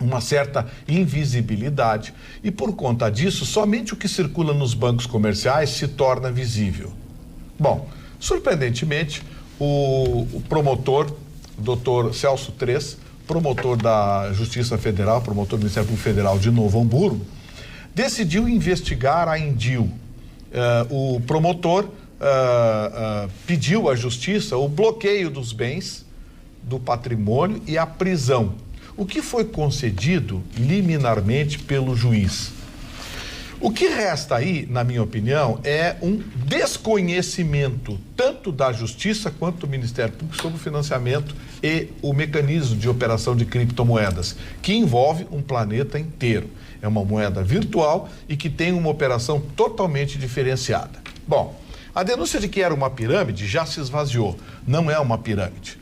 uma certa invisibilidade e, por conta disso, somente o que circula nos bancos comerciais se torna visível. Bom, surpreendentemente, o promotor, Dr. Celso Tres, promotor da Justiça Federal, promotor do Ministério Público Federal de Novo Hamburgo, decidiu investigar a Indil. O promotor pediu à justiça o bloqueio dos bens, do patrimônio e a prisão, o que foi concedido liminarmente pelo juiz. O que resta aí, na minha opinião, é um desconhecimento tanto da Justiça quanto do Ministério Público sobre o financiamento e o mecanismo de operação de criptomoedas, que envolve um planeta inteiro. É uma moeda virtual e que tem uma operação totalmente diferenciada. Bom, a denúncia de que era uma pirâmide já se esvaziou, não é uma pirâmide.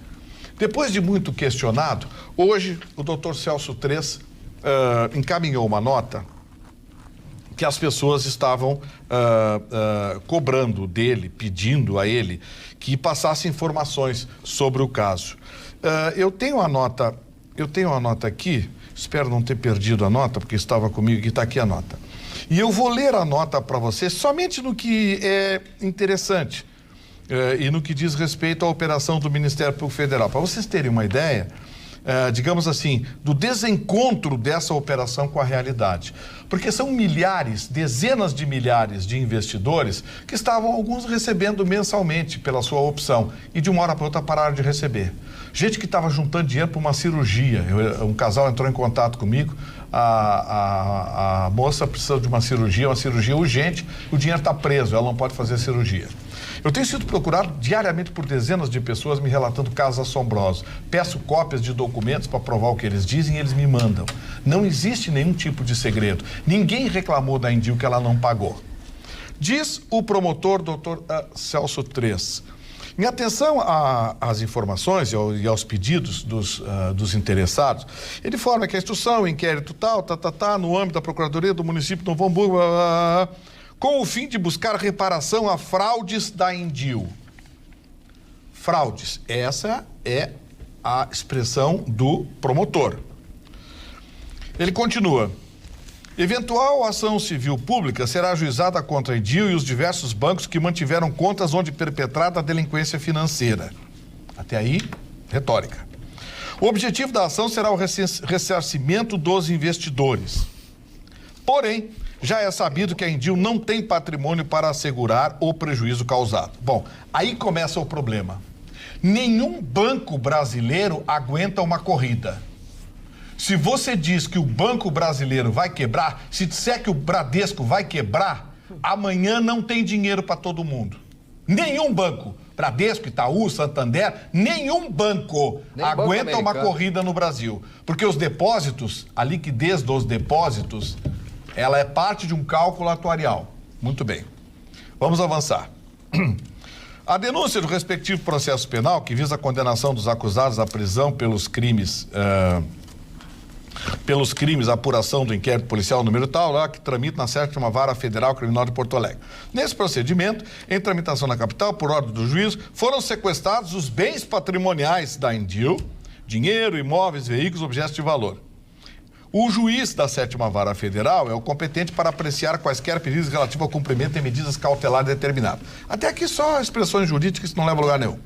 Depois de muito questionado, hoje o Dr. Celso Tres encaminhou uma nota que as pessoas estavam cobrando dele, pedindo a ele que passasse informações sobre o caso. Eu tenho a nota aqui, espero não ter perdido a nota, porque estava comigo, que está aqui a nota. E eu vou ler a nota para vocês somente no que é interessante e no que diz respeito à operação do Ministério Público Federal. Para vocês terem uma ideia, digamos assim, do desencontro dessa operação com a realidade. Porque são milhares, dezenas de milhares de investidores que estavam, alguns recebendo mensalmente pela sua opção e de uma hora para outra pararam de receber. Gente que estava juntando dinheiro para uma cirurgia. Um casal entrou em contato comigo, a moça precisa de uma cirurgia urgente, o dinheiro está preso, ela não pode fazer a cirurgia. Eu tenho sido procurado diariamente por dezenas de pessoas me relatando casos assombrosos. Peço cópias de documentos para provar o que eles dizem e eles me mandam. Não existe nenhum tipo de segredo. Ninguém reclamou da Indil que ela não pagou. Diz o promotor Dr. Celso Tres. Em atenção às informações e aos pedidos dos interessados, ele informa que a instrução, o inquérito no âmbito da Procuradoria do município de Novo Hamburgo, com o fim de buscar reparação a fraudes da Indil. Fraudes, essa é a expressão do promotor. Ele continua. Eventual ação civil pública será ajuizada contra a Indil e os diversos bancos que mantiveram contas onde perpetrada a delinquência financeira. Até aí, retórica. O objetivo da ação será o ressarcimento dos investidores. Porém, já é sabido que a Indil não tem patrimônio para assegurar o prejuízo causado. Bom, aí começa o problema. Nenhum banco brasileiro aguenta uma corrida. Se você diz que o banco brasileiro vai quebrar, se disser que o Bradesco vai quebrar, amanhã não tem dinheiro para todo mundo. Nenhum banco, Bradesco, Itaú, Santander, nenhum banco aguenta uma corrida no Brasil. Porque os depósitos, a liquidez dos depósitos, ela é parte de um cálculo atuarial. Muito bem. Vamos avançar. A denúncia do respectivo processo penal, que visa a condenação dos acusados à prisão pelos crimes, a apuração do inquérito policial número tal, lá, que tramita na 7ª Vara Federal Criminal de Porto Alegre. Nesse procedimento, em tramitação na capital, por ordem do juiz, foram sequestrados os bens patrimoniais da Indil, dinheiro, imóveis, veículos, objetos de valor. O juiz da 7ª Vara Federal é o competente para apreciar quaisquer pedidos relativos ao cumprimento de medidas cautelares determinadas. Até aqui só expressões jurídicas que não levam a lugar nenhum.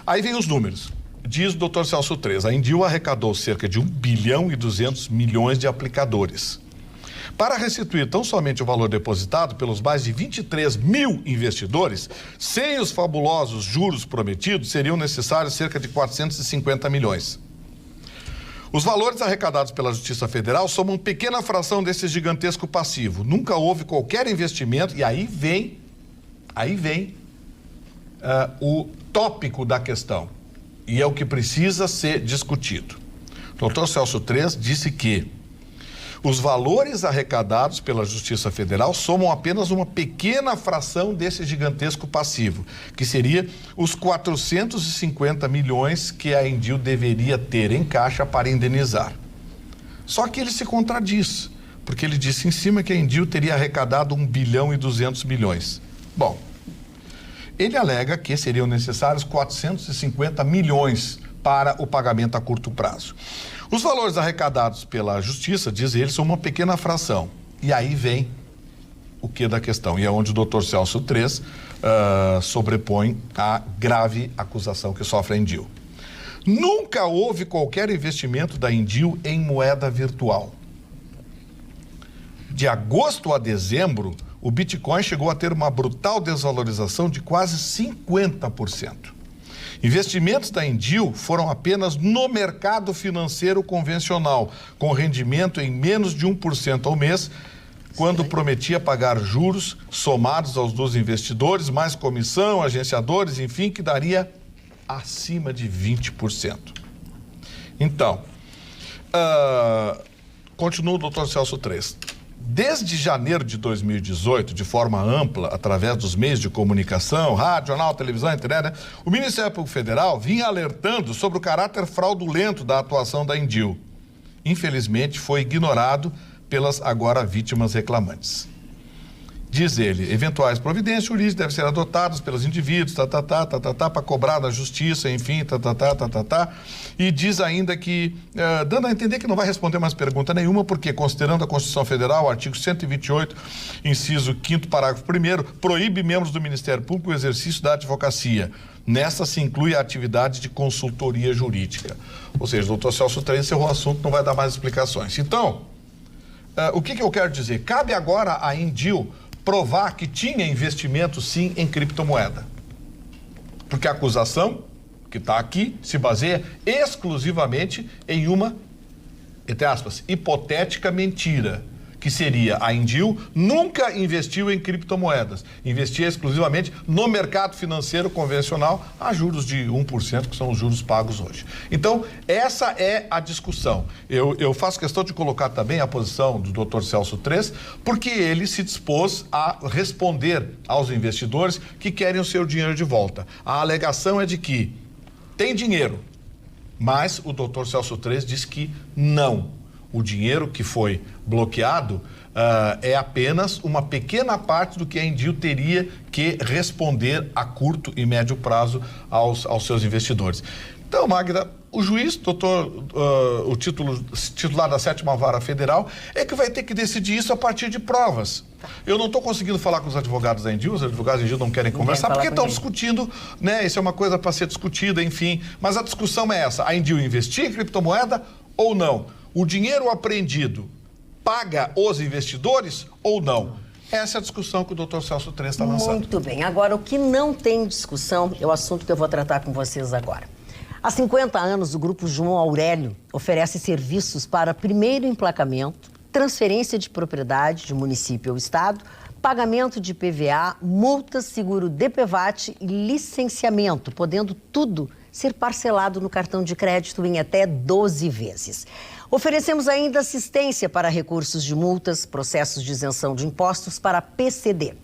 Aí vem os números. Diz o Dr. Celso Tres, a Indil arrecadou cerca de 1 bilhão e 200 milhões de aplicadores. Para restituir tão somente o valor depositado pelos mais de 23 mil investidores, sem os fabulosos juros prometidos, seriam necessários cerca de 450 milhões. Os valores arrecadados pela Justiça Federal somam uma pequena fração desse gigantesco passivo. Nunca houve qualquer investimento, e aí vem o tópico da questão, e é o que precisa ser discutido. O Dr. Celso Tres disse que os valores arrecadados pela Justiça Federal somam apenas uma pequena fração desse gigantesco passivo, que seria os 450 milhões que a Indil deveria ter em caixa para indenizar. Só que ele se contradiz, porque ele disse em cima que a Indil teria arrecadado 1 bilhão e 200 milhões. Bom, ele alega que seriam necessários 450 milhões para o pagamento a curto prazo. Os valores arrecadados pela Justiça, diz ele, são uma pequena fração. E aí vem o que da questão, e é onde o Dr. Celso Tres sobrepõe a grave acusação que sofre a Indil. Nunca houve qualquer investimento da Indil em moeda virtual. De agosto a dezembro, o Bitcoin chegou a ter uma brutal desvalorização de quase 50%. Investimentos da Indil foram apenas no mercado financeiro convencional, com rendimento em menos de 1% ao mês, quando prometia pagar juros somados aos dos investidores, mais comissão, agenciadores, enfim, que daria acima de 20%. Então, continua o Dr. Celso 3. Desde janeiro de 2018, de forma ampla, através dos meios de comunicação, rádio, jornal, televisão, internet, o Ministério Público Federal vinha alertando sobre o caráter fraudulento da atuação da Indil. Infelizmente, foi ignorado pelas agora vítimas reclamantes. Diz ele, eventuais providências jurídicas devem ser adotadas pelos indivíduos, para cobrar da justiça, enfim, E diz ainda que, dando a entender que não vai responder mais pergunta nenhuma, porque, considerando a Constituição Federal, o artigo 128, inciso 5º, parágrafo 1º, proíbe membros do Ministério Público o exercício da advocacia. Nessa se inclui a atividade de consultoria jurídica. Ou seja, o Dr. Celso 3 encerrou o assunto, não vai dar mais explicações. Então, o que eu quero dizer? Cabe agora à Indil provar que tinha investimento, sim, em criptomoeda. Porque a acusação, que está aqui, se baseia exclusivamente em uma, entre aspas, hipotética mentira, que seria a Indil nunca investiu em criptomoedas, investia exclusivamente no mercado financeiro convencional a juros de 1%, que são os juros pagos hoje. Então, essa é a discussão. Eu faço questão de colocar também a posição do Dr. Celso 3, porque ele se dispôs a responder aos investidores que querem o seu dinheiro de volta. A alegação é de que tem dinheiro, mas o Dr. Celso 3 diz que não. O dinheiro que foi bloqueado é apenas uma pequena parte do que a Indil teria que responder a curto e médio prazo aos seus investidores. Então, Magda, o juiz, o titular da 7ª Vara Federal, é que vai ter que decidir isso a partir de provas. Eu não estou conseguindo falar com os advogados da Indil, os advogados da Indil não querem conversar, porque estão discutindo, né? Isso é uma coisa para ser discutida, enfim. Mas a discussão é essa: a Indil investir em criptomoeda ou não? O dinheiro apreendido paga os investidores ou não? Essa é a discussão que o Dr. Celso 3 está lançando. Muito bem. Agora, o que não tem discussão é o assunto que eu vou tratar com vocês agora. Há 50 anos, o Grupo João Aurélio oferece serviços para primeiro emplacamento, transferência de propriedade de município ou estado, pagamento de PVA, multas, seguro DPVAT e licenciamento, podendo tudo ser parcelado no cartão de crédito em até 12 vezes. Oferecemos ainda assistência para recursos de multas, processos de isenção de impostos para PCD,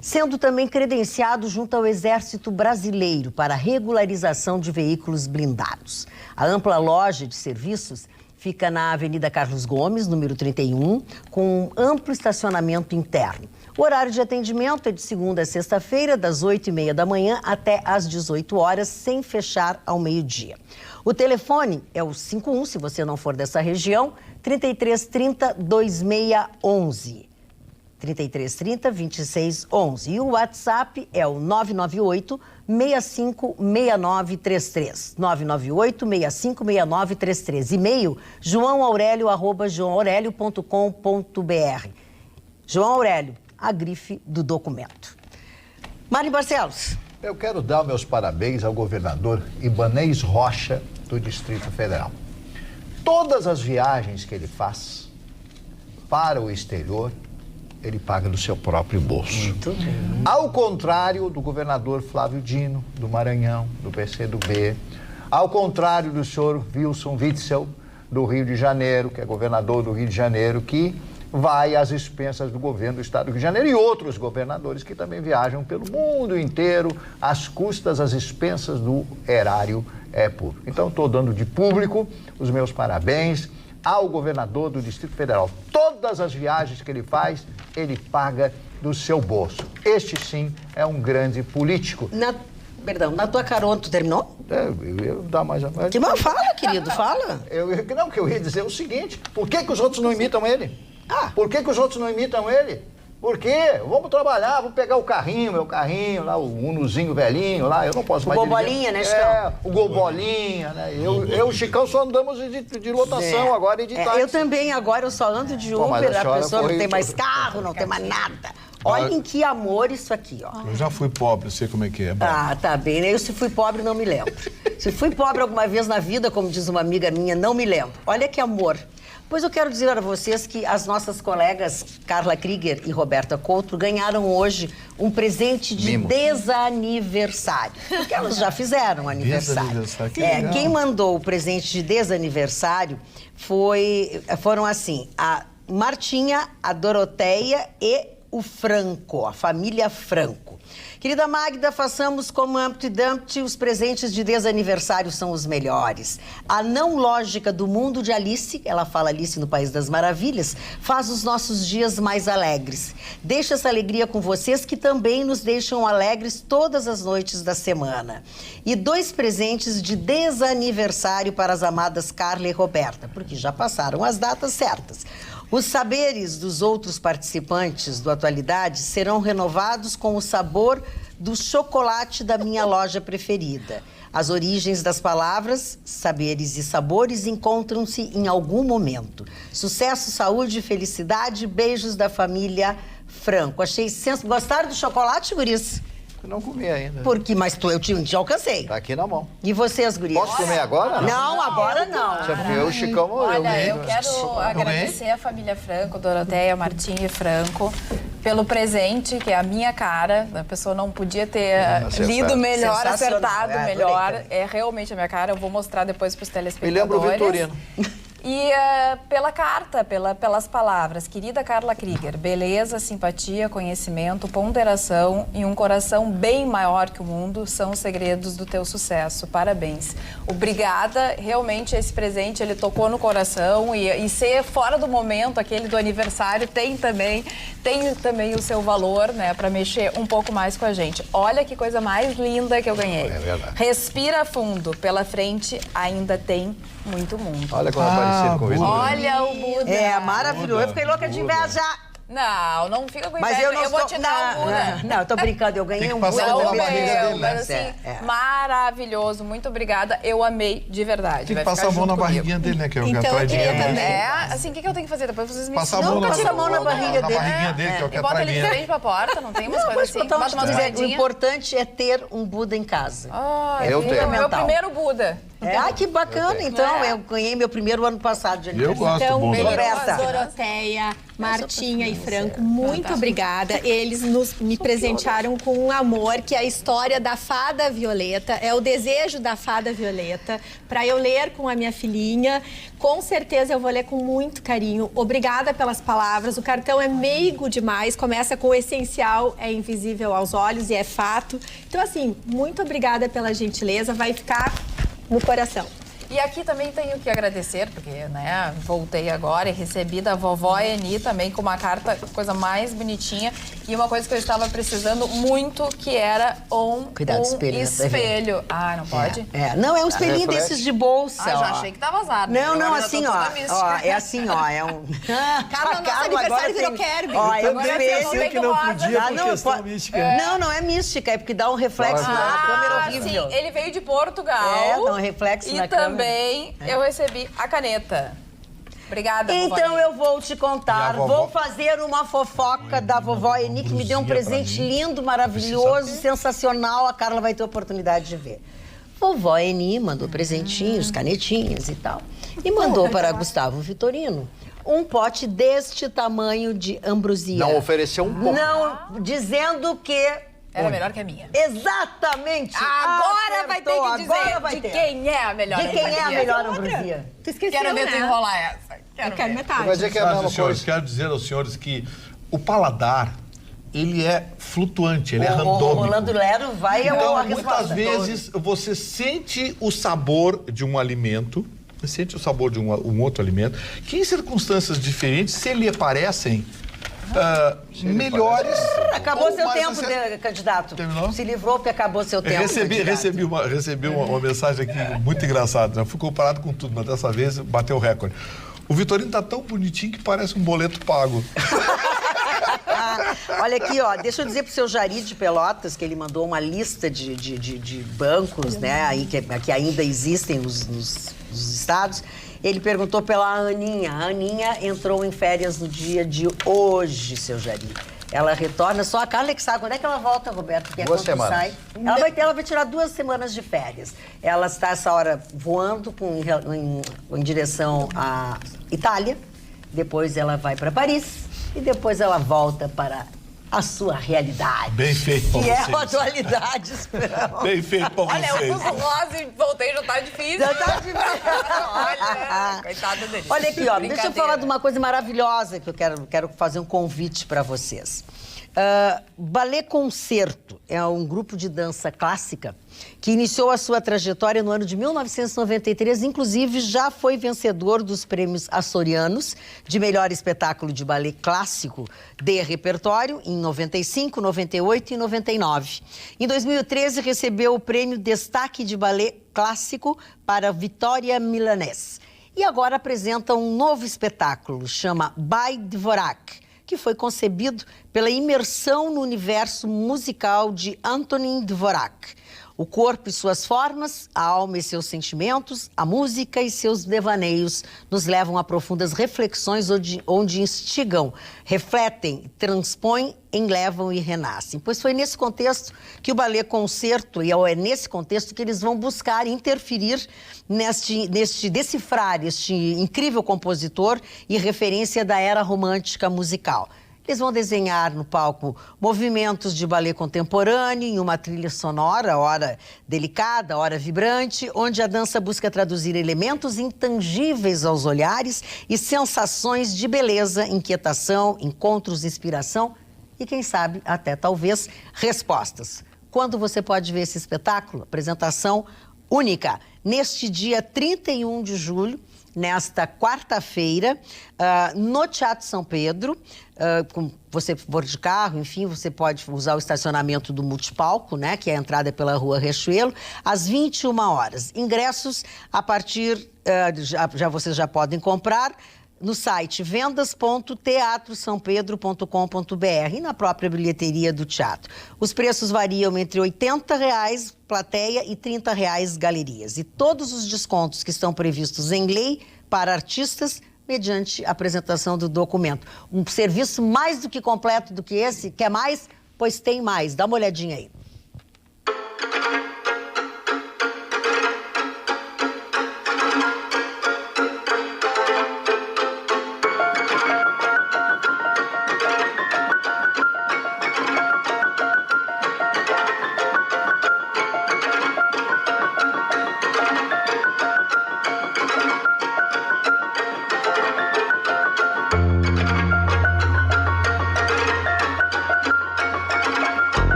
sendo também credenciado junto ao Exército Brasileiro para regularização de veículos blindados. A ampla loja de serviços fica na Avenida Carlos Gomes, número 31, com um amplo estacionamento interno. O horário de atendimento é de segunda a sexta-feira, das 8h30 da manhã até às 18 horas, sem fechar ao meio-dia. O telefone é o 51, se você não for dessa região, 3330-2611. 3330-2611. E o WhatsApp é o 998-656933. 998-656933. E-mail, joaoaurelio@joaoaurelio.com.br. João Aurélio, a grife do documento. Mari Barcelos. Eu quero dar meus parabéns ao governador Ibanez Rocha, do Distrito Federal. Todas as viagens que ele faz para o exterior, ele paga do seu próprio bolso. Muito bem. Ao contrário do governador Flávio Dino, do Maranhão, do PCdoB, ao contrário do senhor Wilson Witzel, do Rio de Janeiro, que é governador do Rio de Janeiro, que vai às expensas do governo do estado do Rio de Janeiro, e outros governadores que também viajam pelo mundo inteiro às custas, às expensas do erário público. Então, estou dando de público os meus parabéns ao governador do Distrito Federal. Todas as viagens que ele faz, ele paga do seu bolso. Este, sim, é um grande político. Na tua carona, tu terminou? Eu ia dar mais... Mas fala, querido, fala. Que eu ia dizer o seguinte: por que os outros não imitam ele? Por que os outros não imitam ele? Por quê? Vamos trabalhar, vamos pegar o carrinho, meu carrinho, lá, o Unozinho velhinho lá, eu não posso mais dirigir. Golbolinha, né, Chicão? O Golbolinha, né? Eu e o Chicão só andamos de lotação agora e de táxi. Eu também, agora eu só ando de Uber, a pessoa não tem mais carro, não tem mais nada. Olhem que amor isso aqui, ó. Eu já fui pobre, sei como é que é. Tá bem. Eu, se fui pobre, não me lembro. Se fui pobre alguma vez na vida, como diz uma amiga minha, não me lembro. Olha que amor. Pois eu quero dizer a vocês que as nossas colegas Carla Krieger e Roberta Couto ganharam hoje um presente de desaniversário. Porque elas já fizeram aniversário. Que legal. Quem mandou o presente de desaniversário foram assim, a Martinha, a Doroteia e o Franco, a família Franco. Querida Magda, façamos como Humpty Dumpty, os presentes de desaniversário são os melhores. A não lógica do mundo de Alice, ela fala Alice no País das Maravilhas, faz os nossos dias mais alegres. Deixa essa alegria com vocês que também nos deixam alegres todas as noites da semana. E 2 presentes de desaniversário para as amadas Carla e Roberta, porque já passaram as datas certas. Os saberes dos outros participantes do Atualidade serão renovados com o sabor do chocolate da minha loja preferida. As origens das palavras, saberes e sabores encontram-se em algum momento. Sucesso, saúde, felicidade, beijos da família Franco. Achei sensacional. Gostaram do chocolate, guris? Eu não comi ainda. Mas eu te alcancei. Tá aqui na mão. E vocês, guris? Posso comer agora? Não, agora não. Porque o Chicão morreu. Olha, eu quero agradecer a família Franco, Doroteia, Martim e Franco, pelo presente, que é a minha cara. A pessoa não podia ter lido melhor, acertado melhor. É realmente a minha cara. Eu vou mostrar depois para os telespectadores. Me lembra o Vitorino. E pela carta, pelas palavras. Querida Carla Krieger, beleza, simpatia, conhecimento, ponderação e um coração bem maior que o mundo são os segredos do teu sucesso. Parabéns. Obrigada. Realmente esse presente, ele tocou no coração e ser fora do momento, aquele do aniversário, tem também o seu valor, né, para mexer um pouco mais com a gente. Olha que coisa mais linda que eu ganhei. É verdade. Respira fundo. Pela frente ainda tem muito mundo. Olha como é parecido com o Vitorino. Olha o Buda. É maravilhoso. Eu fiquei louca de inveja. Não fica com inveja. Mas eu não vou te dar um Buda. Não, eu tô brincando. Eu ganhei um Buda. passar a mão na barriga dele, né? Mas assim, maravilhoso. Muito obrigada. Eu amei de verdade. Tem que passar a mão na barriguinha dele, né? Que é o que Então, atrai dinheiro. Assim, o que eu tenho que fazer? Depois vocês me Passar a ensinam. mão Passa a mão na barriga na dele. barriguinha dele, que é o que E bota atrai ele de dinheiro. frente pra porta, não tem umas coisas assim? Botar Bota onde umas quiser. O moedinhas. importante é ter um Buda em casa. Eu tenho. É o meu primeiro Buda. Que bacana, então. Eu ganhei meu primeiro ano passado de Eu aniversário. gosto Então, do bolo. Roberta. Doroteia, Martinha e Franco, muito obrigada. Eles me presentearam com um amor, que é a história da Fada Violeta, é o desejo da Fada Violeta, para eu ler com a minha filhinha. Com certeza eu vou ler com muito carinho. Obrigada pelas palavras. O cartão é meigo demais, começa com o essencial, é invisível aos olhos e é fato. Então, assim, muito obrigada pela gentileza, vai ficar no coração. E aqui também tenho que agradecer, porque, né, voltei agora e recebi da vovó Eni também com uma carta, coisa mais bonitinha. E uma coisa que eu estava precisando muito, que era um espelho. Ah, não pode? Não, é um espelhinho desses de bolsa. Ah, já achei que tá vazado. Não, assim, é assim, é um... Carla, nosso aniversário virou Kerby. É um Parecia que não podia por questão mística. Não é mística, é porque dá um reflexo na câmera horrível. Sim, ele veio de Portugal. Dá um reflexo na câmera. E também eu recebi a caneta. Obrigada, vovó Então Eni. eu vou te contar, E a vovó? vou fazer uma fofoca da vovó Eni, que me deu um presente lindo, maravilhoso, sensacional. A Carla vai ter oportunidade de ver. Vovó Eni mandou presentinhos, canetinhas e tal. E mandou para Gustavo Vitorino um pote deste tamanho de ambrosia. Não ofereceu um pouco. Não, dizendo que... Era melhor que a minha. Exatamente! Agora vai ter que dizer Agora vai de ter. quem é a melhor De quem é a ambrosia. melhor ambrosia? Tu esqueceu, Quero ver tu né? enrolar essa. Eu quero metade. Vai dizer que é a Mas, mesma senhores, coisa. quero dizer aos senhores que o paladar, ele é flutuante, ele é O randômico. Rolando Lero vai Então, a muitas resposta. vezes, você sente o sabor de um alimento, você sente o sabor de um outro alimento, que em circunstâncias diferentes, se lhe parecem melhores... Acabou ou seu mais tempo, candidato. Terminou? Se livrou porque acabou seu tempo. Recebi uma mensagem aqui muito engraçada. Fui comparado com tudo, mas dessa vez bateu o recorde. O Vitorino tá tão bonitinho que parece um boleto pago. Olha aqui, ó, deixa eu dizer pro seu Jari de Pelotas que ele mandou uma lista de bancos, né, aí que ainda existem nos estados. Ele perguntou pela Aninha. A Aninha entrou em férias no dia de hoje, seu Jari. Ela retorna, só a Carla que sabe. Quando é que ela volta, Roberto? Porque 2 semanas. Sai. Ela vai tirar 2 semanas de férias. Ela está, essa hora, voando em direção à Itália. Depois ela vai para Paris. E depois ela volta para a sua realidade. Bem feito pra que vocês. Que é a atualidade, esperamos. Bem feito pra vocês. Olha, eu fui com rosa e voltei, já tá difícil. Já tá difícil. Olha, coitada dele. Olha aqui, ó, deixa eu falar de uma coisa maravilhosa que eu quero fazer um convite para vocês. Ballet Concerto é um grupo de dança clássica que iniciou a sua trajetória no ano de 1993, inclusive já foi vencedor dos prêmios açorianos de melhor espetáculo de ballet clássico de repertório em 95, 98 e 99. Em 2013 recebeu o prêmio Destaque de Ballet Clássico para Vitória Milanês. E agora apresenta um novo espetáculo, chama By Dvorak, que foi concebido pela imersão no universo musical de Antonin Dvorak. O corpo e suas formas, a alma e seus sentimentos, a música e seus devaneios nos levam a profundas reflexões onde instigam, refletem, transpõem, enlevam e renascem. Pois foi nesse contexto que o Ballet Concerto, e é nesse contexto que eles vão buscar interferir decifrar este incrível compositor e referência da era romântica musical. Eles vão desenhar no palco movimentos de ballet contemporâneo em uma trilha sonora, ora delicada, ora vibrante, onde a dança busca traduzir elementos intangíveis aos olhares e sensações de beleza, inquietação, encontros, inspiração e, quem sabe, até talvez, respostas. Quando você pode ver esse espetáculo? Apresentação única, neste dia 31 de julho, nesta quarta-feira, no Teatro São Pedro. Você for de carro, enfim, você pode usar o estacionamento do multipalco, né, que é a entrada pela Rua Riachuelo, às 21 horas. Ingressos a partir, vocês já podem comprar no site vendas.teatrosampedro.com.br e na própria bilheteria do teatro. Os preços variam entre R$ 80,00 plateia e R$ 30,00 galerias. E todos os descontos que estão previstos em lei para artistas mediante a apresentação do documento. Um serviço mais do que completo do que esse. Quer mais? Pois tem mais. Dá uma olhadinha aí.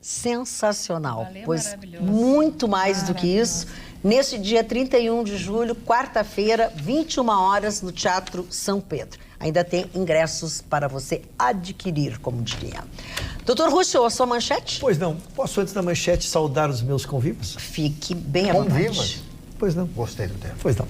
Sensacional, pois muito mais do que isso. Neste dia 31 de julho, quarta-feira, 21 horas, no Teatro São Pedro. Ainda tem ingressos para você adquirir, como diria. Doutor Russo, a sua manchete? Pois não. Posso, antes da manchete, saudar os meus convivas? Fique bem à vontade. Convivas? Pois não. Gostei do tempo. Pois não.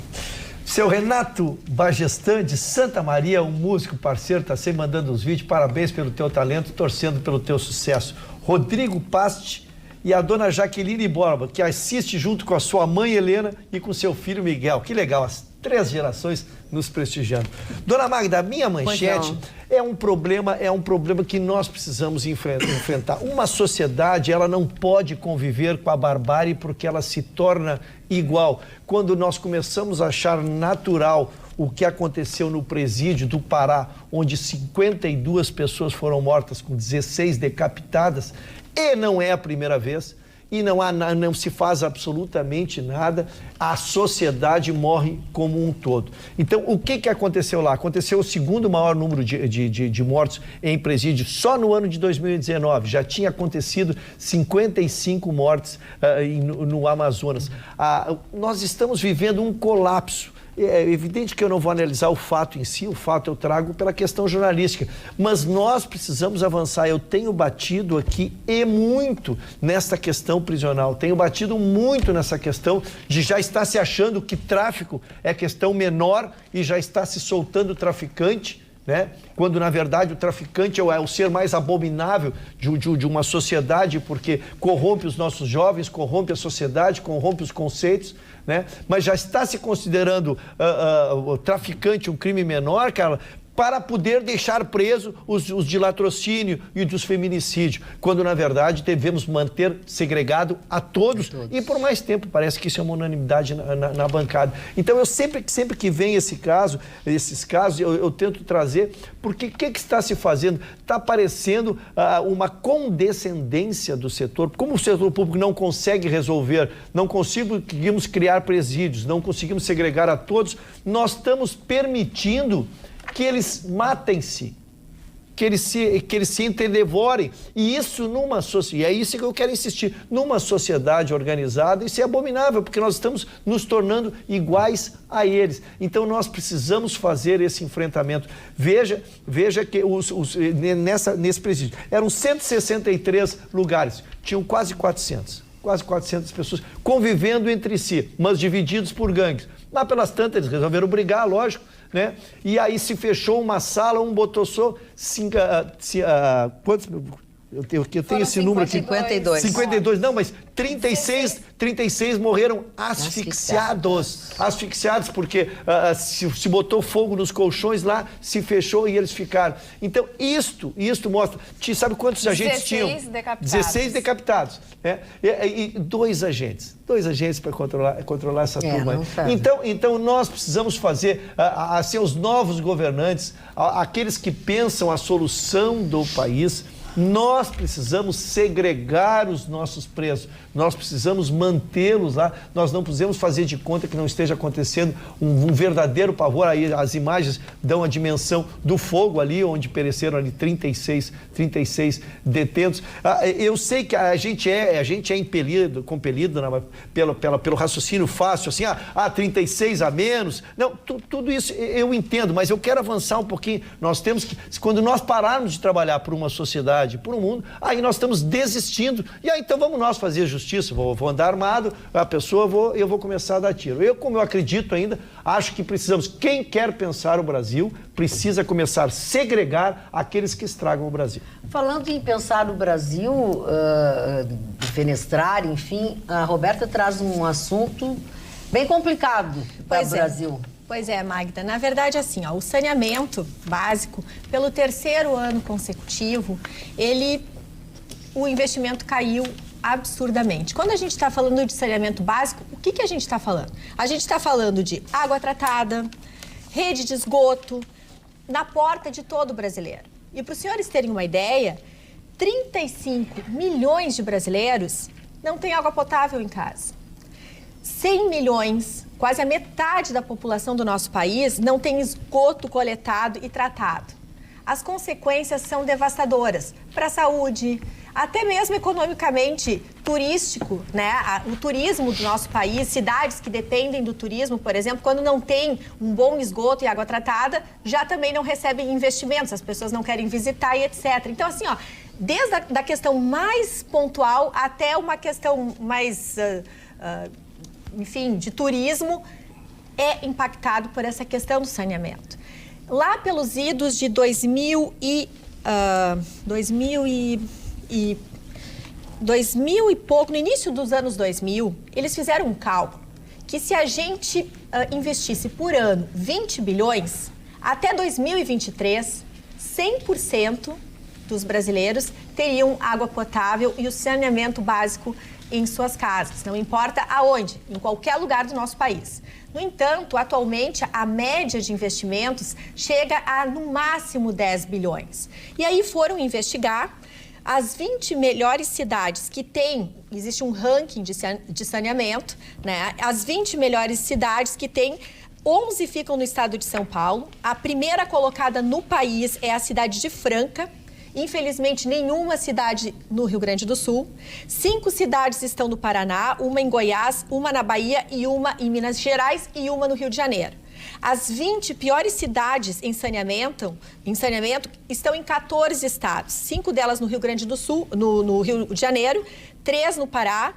Seu Renato Bagestan, de Santa Maria, um músico parceiro, está sempre mandando os vídeos. Parabéns pelo teu talento, torcendo pelo teu sucesso. Rodrigo Paste e a dona Jaqueline Borba, que assiste junto com a sua mãe Helena e com seu filho Miguel. Que legal, as 3 gerações nos prestigiando. Dona Magda, a minha manchete é um problema que nós precisamos enfrentar. Uma sociedade, ela não pode conviver com a barbárie porque ela se torna igual. Quando nós começamos a achar natural o que aconteceu no presídio do Pará, onde 52 pessoas foram mortas, com 16 decapitadas, e não é a primeira vez. e não se faz absolutamente nada, a sociedade morre como um todo. Então, o que aconteceu lá? Aconteceu o segundo maior número de mortos em presídio só no ano de 2019. Já tinha acontecido 55 mortes no Amazonas. Nós estamos vivendo um colapso. É evidente que eu não vou analisar o fato em si, o fato eu trago pela questão jornalística, mas nós precisamos avançar. Eu tenho batido aqui e muito nesta questão prisional, tenho batido muito nessa questão de já estar se achando que tráfico é questão menor e já está se soltando traficante, né? Quando, na verdade, o traficante é o ser mais abominável de uma sociedade, porque corrompe os nossos jovens, corrompe a sociedade, corrompe os conceitos, né? Mas já está se considerando o traficante um crime menor, cara, para poder deixar preso os de latrocínio e dos feminicídios, quando, na verdade, devemos manter segregado a todos e por mais tempo. Parece que isso é uma unanimidade na bancada. Então, eu sempre que vem esses casos, eu tento trazer, porque o que está se fazendo? Está aparecendo uma condescendência do setor. Como o setor público não consegue resolver, não conseguimos criar presídios, não conseguimos segregar a todos, nós estamos permitindo que eles matem-se, que eles se entredevorem. E isso numa sociedade, e é isso que eu quero insistir, numa sociedade organizada, isso é abominável, porque nós estamos nos tornando iguais a eles. Então nós precisamos fazer esse enfrentamento. Veja que nesse presídio eram 163 lugares, tinham quase 400 pessoas convivendo entre si, mas divididos por gangues. Lá pelas tantas eles resolveram brigar, lógico, né? E aí se fechou uma sala, um botou só quantos? Eu tenho esse número aqui. 52. Não, mas 36 morreram asfixiados, porque se botou fogo nos colchões lá, se fechou e eles ficaram. Então, isto mostra, sabe quantos agentes tinham? 16 decapitados. Né? E dois agentes para controlar essa turma. Então, nós precisamos fazer, assim, os novos governantes, aqueles que pensam a solução do país. Nós precisamos segregar os nossos presos, nós precisamos mantê-los lá, nós não podemos fazer de conta que não esteja acontecendo um verdadeiro pavor. Aí as imagens dão a dimensão do fogo ali, onde pereceram ali 36 detentos. Eu sei que a gente é compelido pelo raciocínio fácil, assim, 36 a menos. Não, tudo isso eu entendo, mas eu quero avançar um pouquinho. Nós temos que, quando nós pararmos de trabalhar por uma sociedade, por um mundo, aí nós estamos desistindo. E aí, então, vamos nós fazer justiça. Vou andar armado, a pessoa, eu vou começar a dar tiro. Como eu acredito ainda, acho que precisamos, quem quer pensar o Brasil, precisa começar a segregar aqueles que estragam o Brasil. Falando em pensar no Brasil, defenestrar, enfim, a Roberta traz um assunto bem complicado para o Brasil. Pois é, Magda. Na verdade, assim, o saneamento básico, pelo 3º ano consecutivo, o investimento caiu absurdamente. Quando a gente está falando de saneamento básico, o que a gente está falando? A gente está falando de água tratada, rede de esgoto, na porta de todo brasileiro. E para os senhores terem uma ideia, 35 milhões de brasileiros não têm água potável em casa. 100 milhões, quase a metade da população do nosso país, não tem esgoto coletado e tratado. As consequências são devastadoras para a saúde, até mesmo economicamente turístico, né? O turismo do nosso país, cidades que dependem do turismo, por exemplo, quando não tem um bom esgoto e água tratada, já também não recebem investimentos, as pessoas não querem visitar e etc. Então, assim, desde a questão mais pontual até uma questão mais... enfim, de turismo, é impactado por essa questão do saneamento. Lá pelos idos de 2000 e pouco, no início dos anos 2000, eles fizeram um cálculo que se a gente investisse por ano 20 bilhões, até 2023, 100% dos brasileiros teriam água potável e o saneamento básico em suas casas, não importa aonde, em qualquer lugar do nosso país. No entanto, atualmente, a média de investimentos chega a, no máximo, 10 bilhões. E aí foram investigar as 20 melhores cidades que têm, existe um ranking de saneamento, né? As 20 melhores cidades que têm, 11 ficam no estado de São Paulo. A primeira colocada no país é a cidade de Franca. Infelizmente, nenhuma cidade no Rio Grande do Sul. 5 cidades estão no Paraná, uma em Goiás, uma na Bahia e uma em Minas Gerais e uma no Rio de Janeiro. As 20 piores cidades em saneamento estão em 14 estados. 5 delas no Rio Grande do Sul, no Rio de Janeiro, 3 no Pará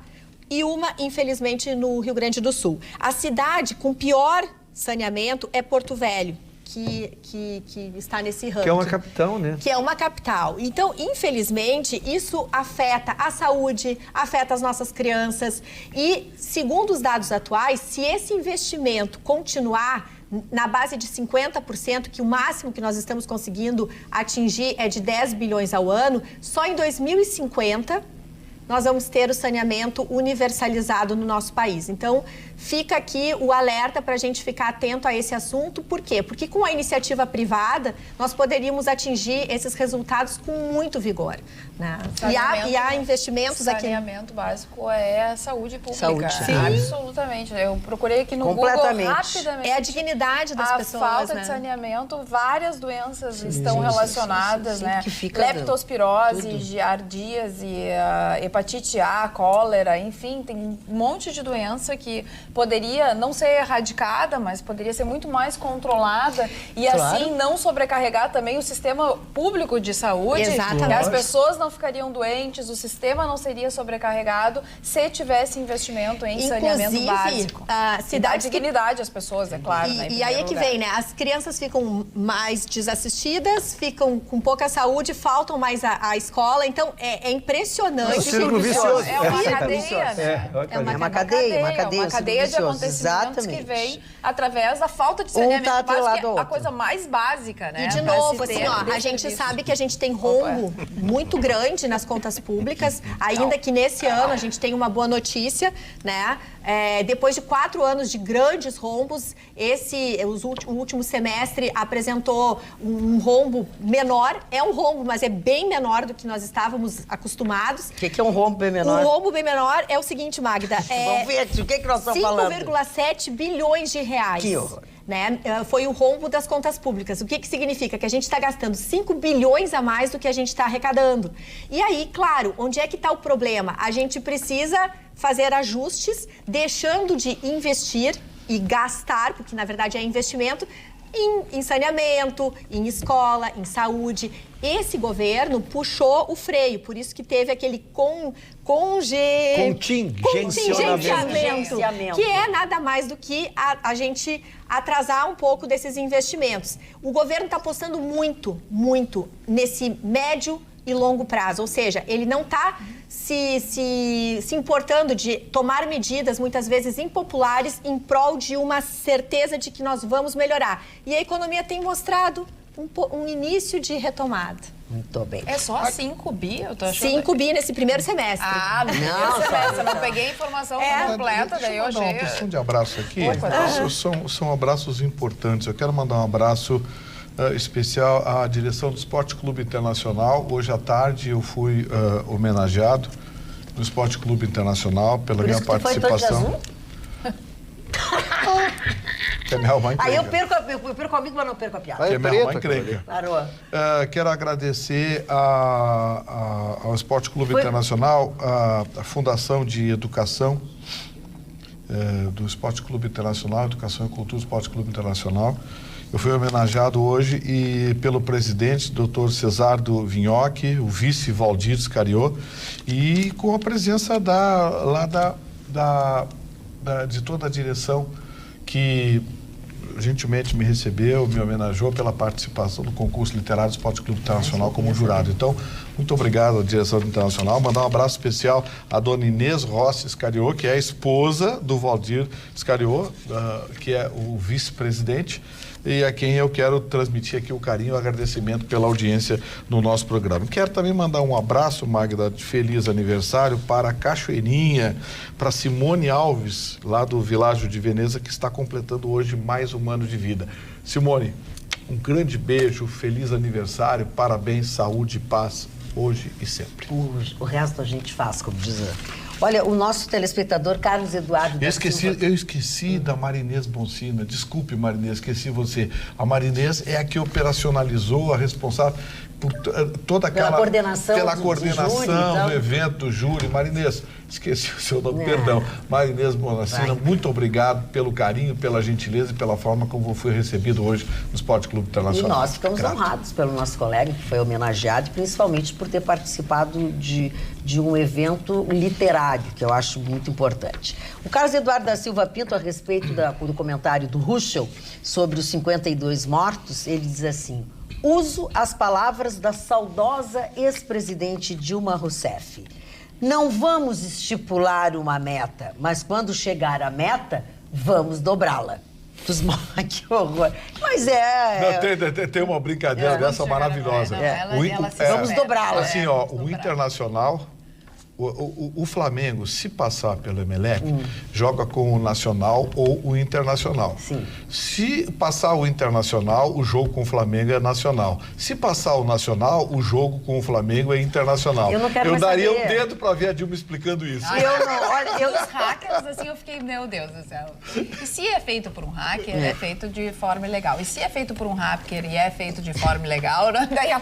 e uma, infelizmente, no Rio Grande do Sul. A cidade com pior saneamento é Porto Velho, que está nesse ranking. Que é uma capital, né? Que é uma capital. Então, infelizmente, isso afeta a saúde, afeta as nossas crianças. E, segundo os dados atuais, se esse investimento continuar na base de 50%, que o máximo que nós estamos conseguindo atingir é de 10 bilhões ao ano, só em 2050 nós vamos ter o saneamento universalizado no nosso país. Então, fica aqui o alerta para a gente ficar atento a esse assunto. Por quê? Porque com a iniciativa privada, nós poderíamos atingir esses resultados com muito vigor, né? E há investimentos aqui. Saneamento básico é a saúde pública. Saúde. Sim. Absolutamente. Eu procurei aqui no Google rapidamente. É a dignidade das pessoas, A falta né? de saneamento, várias doenças estão relacionadas, sim, né? que fica Leptospirose, giardíase, hepatite A, cólera, enfim, tem um monte de doença que poderia não ser erradicada, mas poderia ser muito mais controlada e assim não sobrecarregar também o sistema público de saúde. Exatamente. As pessoas não ficariam doentes, o sistema não seria sobrecarregado se tivesse investimento em saneamento básico. Cidades e dar dignidade às pessoas, é claro. E aí é que vem, né? As crianças ficam mais desassistidas, ficam com pouca saúde, faltam mais à escola. Então, é impressionante. É um círculo vicioso. É uma cadeia, né? É uma cadeia de acontecimentos que vem através da falta de saneamento básico, que é a coisa mais básica, né? E de novo, assim, ó, a gente sabe que a gente tem rombo muito grande nas contas públicas, ainda que nesse ano a gente tem uma boa notícia, né? Depois de 4 anos de grandes rombos, o último semestre apresentou um rombo menor. É um rombo, mas é bem menor do que nós estávamos acostumados. O que é um rombo bem menor? Um rombo bem menor é o seguinte, Magda. Vamos ver o que nós estamos falando. 5,7 bilhões de reais. Que horror. Né? Foi o rombo das contas públicas. O que significa? Que a gente está gastando 5 bilhões a mais do que a gente está arrecadando. E aí, claro, onde é que está o problema? A gente precisa fazer ajustes, deixando de investir e gastar, porque na verdade é investimento, em saneamento, em escola, em saúde. Esse governo puxou o freio, por isso que teve aquele contingenciamento, que é nada mais do que a gente atrasar um pouco desses investimentos. O governo está apostando muito nesse médio e longo prazo, ou seja, ele não está se importando de tomar medidas, muitas vezes impopulares, em prol de uma certeza de que nós vamos melhorar. E a economia tem mostrado um início de retomada. Muito bem. É só 5 bi? Eu tô achando... 5 bi nesse primeiro semestre. No primeiro semestre. Eu não peguei a informação completa, daí eu Deixa eu mandar uma porção de abraço aqui. São abraços importantes. Eu quero mandar um abraço especial à direção do Esporte Clube Internacional. Hoje à tarde eu fui homenageado no Esporte Clube Internacional pela minha participação. Quer me arrumar encrenca. Aí eu perco amigo, mas não perco a piada. Quer me arrumar encrenca. Parou. Quero agradecer ao Esporte Clube Internacional, a Fundação de Educação do Esporte Clube Internacional, Educação e Cultura do Esporte Clube Internacional. Eu fui homenageado hoje pelo presidente, Dr. Cesardo Vinhoc, o vice Valdir Scariot, e com a presença de toda a direção que gentilmente me recebeu, me homenageou pela participação no concurso literário do Esporte Clube Internacional como jurado. Então, muito obrigado à direção internacional. Mandar um abraço especial à dona Inês Rossi Scariot, que é a esposa do Valdir Scariot, que é o vice-presidente, e a quem eu quero transmitir aqui o carinho e o agradecimento pela audiência no nosso programa. Quero também mandar um abraço, Magda, de feliz aniversário para a Cachoeirinha, para Simone Alves, lá do Világio de Veneza, que está completando hoje mais um ano de vida. Simone, um grande beijo, feliz aniversário, parabéns, saúde e paz hoje e sempre. O resto a gente faz, como diz. Olha, o nosso telespectador Carlos Eduardo da Silva... Eu esqueci da Marinês Boncina. Desculpe, Marinês, esqueci você. A Marinês é a que operacionalizou, a responsável por toda aquela... Pela coordenação do evento, do júri. Marinês, esqueci o seu nome, perdão. Marinês Boncina, muito obrigado pelo carinho, pela gentileza e pela forma como foi recebido hoje no Esporte Clube Internacional. E nós ficamos honrados pelo nosso colega, que foi homenageado, principalmente por ter participado de um evento literário, que eu acho muito importante. O Carlos Eduardo da Silva Pinto, a respeito do comentário do Ruschel sobre os 52 mortos, ele diz assim: uso as palavras da saudosa ex-presidente Dilma Rousseff. Não vamos estipular uma meta, mas quando chegar a meta, vamos dobrá-la. Que horror. Mas tem uma brincadeira dessa maravilhosa. Vamos dobrá-la. Assim, ó, o Internacional... O Flamengo, se passar pelo Emelec, joga com o Nacional ou o Internacional. Sim. Se passar o Internacional, o jogo com o Flamengo é nacional. Se passar o Nacional, o jogo com o Flamengo é internacional. Eu daria um dedo para ver a Dilma explicando isso. Os hackers, assim, eu fiquei, meu Deus do céu. E se é feito por um hacker, é feito de forma ilegal. E se é feito por um hacker e é feito de forma ilegal, daí a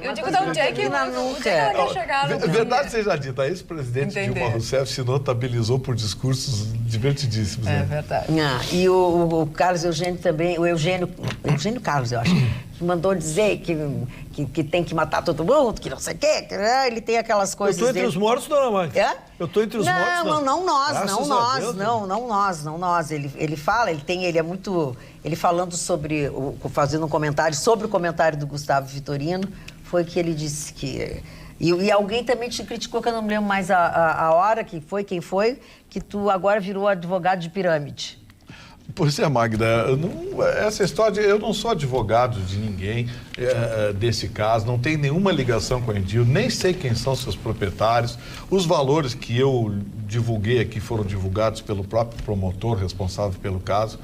eu digo, onde é que ela quer chegar? Verdade seja dita, a ex-presidente Dilma Rousseff se notabilizou por discursos divertidíssimos. É verdade. E o Carlos Eugênio também, o Eugênio Carlos, eu acho, que mandou dizer que tem que matar todo mundo, que não sei o quê, ele tem aquelas coisas. Eu estou entre os mortos, dona Magda? É? Eu estou entre os mortos, não nós. Ele fala, ele é muito... Ele falando sobre, fazendo um comentário sobre o comentário do Gustavo Vitorino, foi que ele disse que... E alguém também te criticou, que eu não me lembro mais a hora, quem foi, que tu agora virou advogado de pirâmide. Pois é, Magda, essa história, eu não sou advogado de ninguém desse caso, não tem nenhuma ligação com a Endil, nem sei quem são seus proprietários, os valores que eu divulguei aqui foram divulgados pelo próprio promotor responsável pelo caso,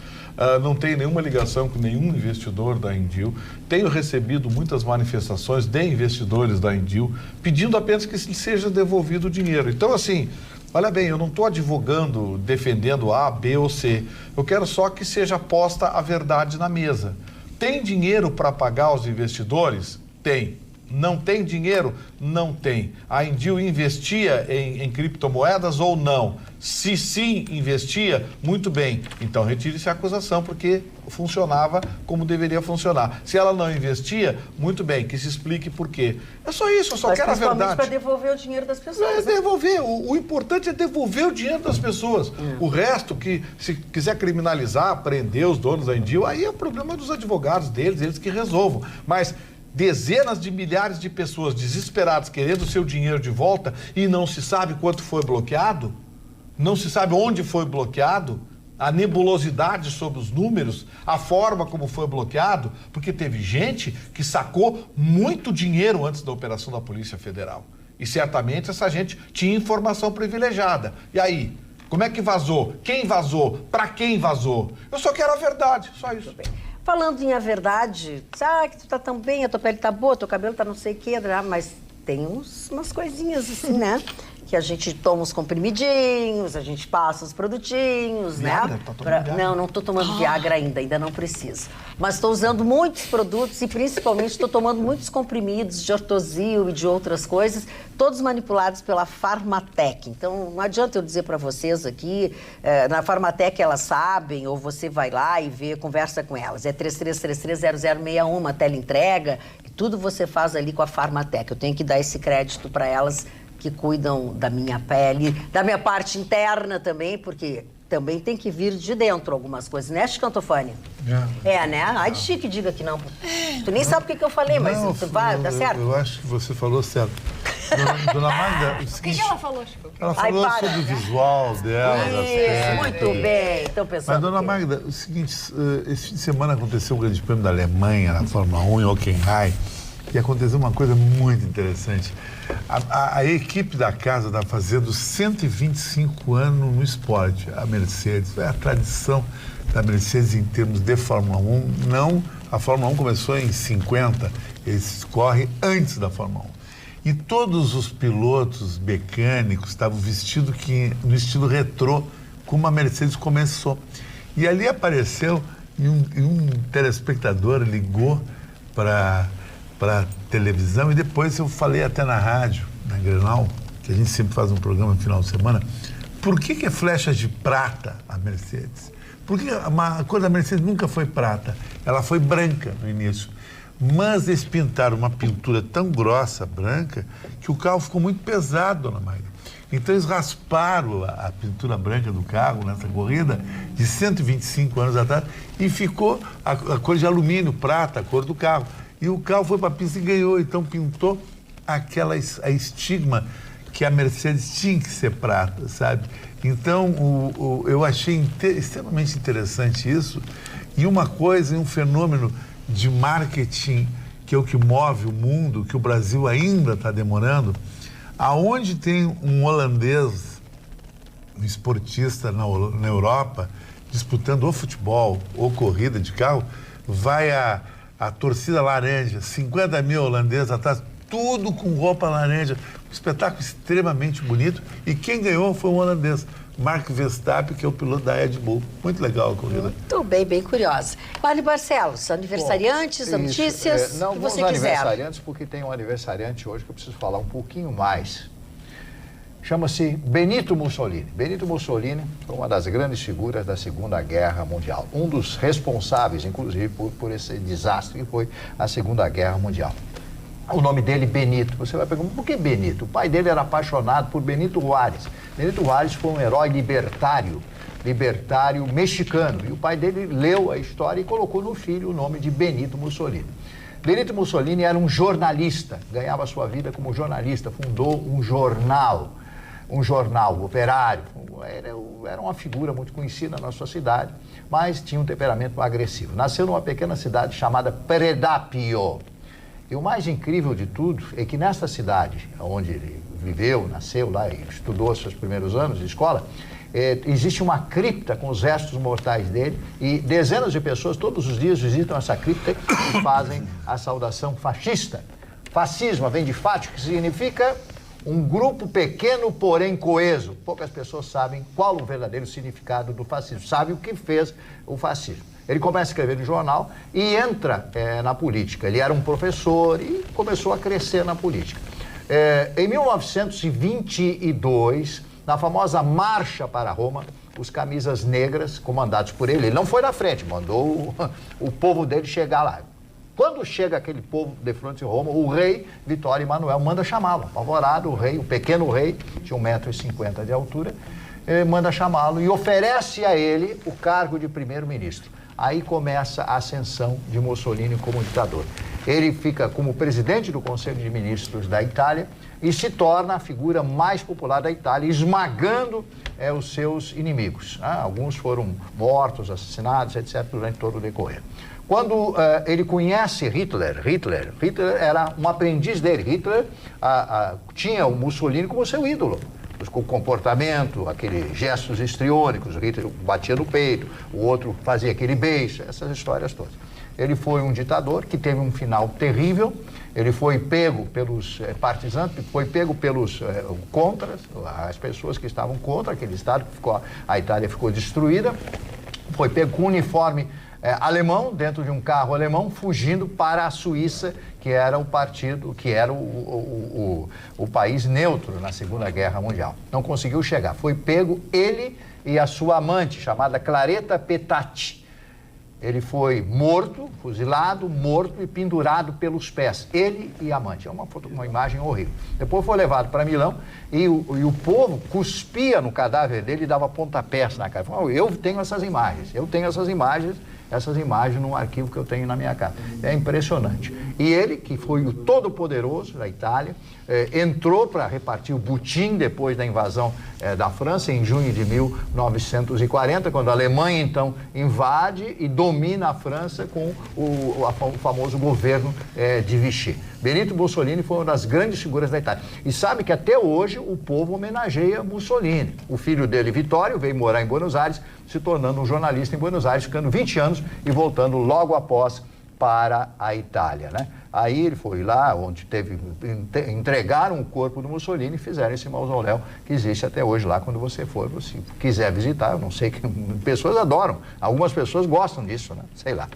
não tem nenhuma ligação com nenhum investidor da Endil, tenho recebido muitas manifestações de investidores da Endil pedindo apenas que seja devolvido o dinheiro. Então, assim... Olha bem, eu não estou advogando, defendendo A, B ou C. Eu quero só que seja posta a verdade na mesa. Tem dinheiro para pagar os investidores? Tem. Não tem dinheiro? Não tem. A Endil investia em criptomoedas ou não? Se sim investia, muito bem. Então retire-se a acusação, porque funcionava como deveria funcionar. Se ela não investia, muito bem, que se explique por quê. É só isso, eu só quero a verdade. Principalmente para devolver o dinheiro das pessoas. Devolver. O importante é devolver o dinheiro das pessoas. O resto, que se quiser criminalizar, prender os donos da Endil, aí é o problema dos advogados deles, eles que resolvam. Mas... dezenas de milhares de pessoas desesperadas querendo o seu dinheiro de volta e não se sabe quanto foi bloqueado, não se sabe onde foi bloqueado, a nebulosidade sobre os números, a forma como foi bloqueado, porque teve gente que sacou muito dinheiro antes da operação da Polícia Federal. E certamente essa gente tinha informação privilegiada. E aí, como é que vazou? Quem vazou? Para quem vazou? Eu só quero a verdade, só isso. Falando em a verdade, que tu tá tão bem, a tua pele tá boa, teu cabelo tá não sei o quê, mas tem umas coisinhas assim, né? Que a gente toma uns comprimidinhos, a gente passa os produtinhos, Viagra, né? tá tomando Viagra? Não tô tomando Viagra ainda não preciso. Mas estou usando muitos produtos e principalmente estou tomando muitos comprimidos de Ortozil e de outras coisas, todos manipulados pela Farmatec. Então, não adianta eu dizer para vocês aqui, na Farmatec elas sabem, ou você vai lá e vê, conversa com elas. É 33330061, uma teleentrega, e tudo você faz ali com a Farmatec. Eu tenho que dar esse crédito para elas, que cuidam da minha pele, da minha parte interna também, porque também tem que vir de dentro algumas coisas, né, Chicantofânia? Né? Ai de Chico, diga que não. Tu nem sabe o que eu falei, mas tá certo? Eu acho que você falou certo. Dona Magda, o que ela falou, Chico? Ela falou sobre o visual dela, Isso, muito bem. Então, pessoal. Mas, Dona Magda, o seguinte, esse fim de semana aconteceu o Grande Prêmio da Alemanha, na Fórmula 1, em Hockenheim, e aconteceu uma coisa muito interessante. A equipe da casa está fazendo 125 anos no esporte, a Mercedes. É a tradição da Mercedes em termos de Fórmula 1. A Fórmula 1 começou em 50 Eles correm antes da Fórmula 1. E todos os pilotos mecânicos estavam vestidos no estilo retrô, como a Mercedes começou. E ali apareceu, e um telespectador ligou para a televisão, e depois eu falei até na rádio, na Grenal, que a gente sempre faz um programa no final de semana, por que é flecha de prata a Mercedes? Porque a cor da Mercedes nunca foi prata, ela foi branca no início. Mas eles pintaram uma pintura tão grossa, branca, que o carro ficou muito pesado, dona Maria. Então eles rasparam a pintura branca do carro nessa corrida de 125 anos atrás e ficou a cor de alumínio, prata, a cor do carro. E o carro foi para a pista e ganhou, então pintou a estigma que a Mercedes tinha que ser prata, sabe? Então eu achei extremamente interessante isso. E uma coisa, um fenômeno de marketing que é o que move o mundo, que o Brasil ainda está demorando, aonde tem um holandês, um esportista na Europa, disputando ou futebol ou corrida de carro, vai a torcida laranja, 50 mil holandeses atrás, tudo com roupa laranja, um espetáculo extremamente bonito, e quem ganhou foi um holandês, Mark Verstappen, que é o piloto da Red Bull. Muito legal a corrida. Muito bem, bem curiosa. Mário Barcelos, aniversariantes, notícias, não, que você vamos quiser. Aniversariantes, porque tem um aniversariante hoje que eu preciso falar um pouquinho mais. Chama-se Benito Mussolini. Benito Mussolini foi uma das grandes figuras da Segunda Guerra Mundial. Um dos responsáveis, inclusive, por esse desastre que foi a Segunda Guerra Mundial. O nome dele, Benito. Você vai perguntar, por que Benito? O pai dele era apaixonado por Benito Juárez. Benito Juárez foi um herói libertário mexicano. E o pai dele leu a história e colocou no filho o nome de Benito Mussolini. Benito Mussolini era um jornalista, ganhava sua vida como jornalista, fundou um jornal operário. Era uma figura muito conhecida na sua cidade, mas tinha um temperamento agressivo. Nasceu numa pequena cidade chamada Predappio. E o mais incrível de tudo é que nesta cidade, onde ele viveu, nasceu lá e estudou seus primeiros anos de escola, existe uma cripta com os restos mortais dele, e dezenas de pessoas todos os dias visitam essa cripta e fazem a saudação fascista. Fascismo vem de fátio, que significa um grupo pequeno, porém coeso. Poucas pessoas sabem qual o verdadeiro significado do fascismo, sabem o que fez o fascismo. Ele começa a escrever no jornal e entra na política. Ele era um professor e começou a crescer na política. Em 1922, na famosa Marcha para Roma, os camisas negras, comandados por ele não foi na frente, mandou o povo dele chegar lá. Quando chega aquele povo de frente de Roma, o rei Vitório Emanuel manda chamá-lo. Apavorado, o pequeno rei, tinha 1,50 m de altura, manda chamá-lo e oferece a ele o cargo de primeiro-ministro. Aí começa a ascensão de Mussolini como ditador. Ele fica como presidente do Conselho de Ministros da Itália e se torna a figura mais popular da Itália, esmagando os seus inimigos. Alguns foram mortos, assassinados, etc., durante todo o decorrer. Quando ele conhece Hitler era um aprendiz dele. Hitler tinha o Mussolini como seu ídolo. O comportamento, aqueles gestos histriônicos, o Hitler batia no peito, o outro fazia aquele beijo, essas histórias todas. Ele foi um ditador que teve um final terrível, ele foi pego pelos partisanos, foi pego pelos contras, as pessoas que estavam contra aquele Estado, a Itália ficou destruída, foi pego com uniforme alemão, dentro de um carro alemão, fugindo para a Suíça, que era o partido, que era o país neutro na Segunda Guerra Mundial. Não conseguiu chegar. Foi pego ele e a sua amante, chamada Claretta Petacci. Ele foi morto, fuzilado, morto e pendurado pelos pés. Ele e a amante. É uma imagem horrível. Depois foi levado para Milão e o povo cuspia no cadáver dele e dava pontapés na cara. Falou, eu tenho essas imagens num arquivo que eu tenho na minha casa. É impressionante. E ele, que foi o todo-poderoso da Itália, entrou para repartir o butim depois da invasão da França, em junho de 1940, quando a Alemanha, então, invade e domina a França com o famoso governo de Vichy. Benito Mussolini foi uma das grandes figuras da Itália. E sabe que até hoje o povo homenageia Mussolini. O filho dele, Vittorio, veio morar em Buenos Aires, se tornando um jornalista em Buenos Aires, ficando 20 anos e voltando logo após para a Itália, né? Aí ele foi lá, onde entregaram o corpo do Mussolini e fizeram esse mausoléu que existe até hoje lá. Quando você for, se quiser visitar, eu não sei, que pessoas adoram, algumas pessoas gostam disso, né? Sei lá.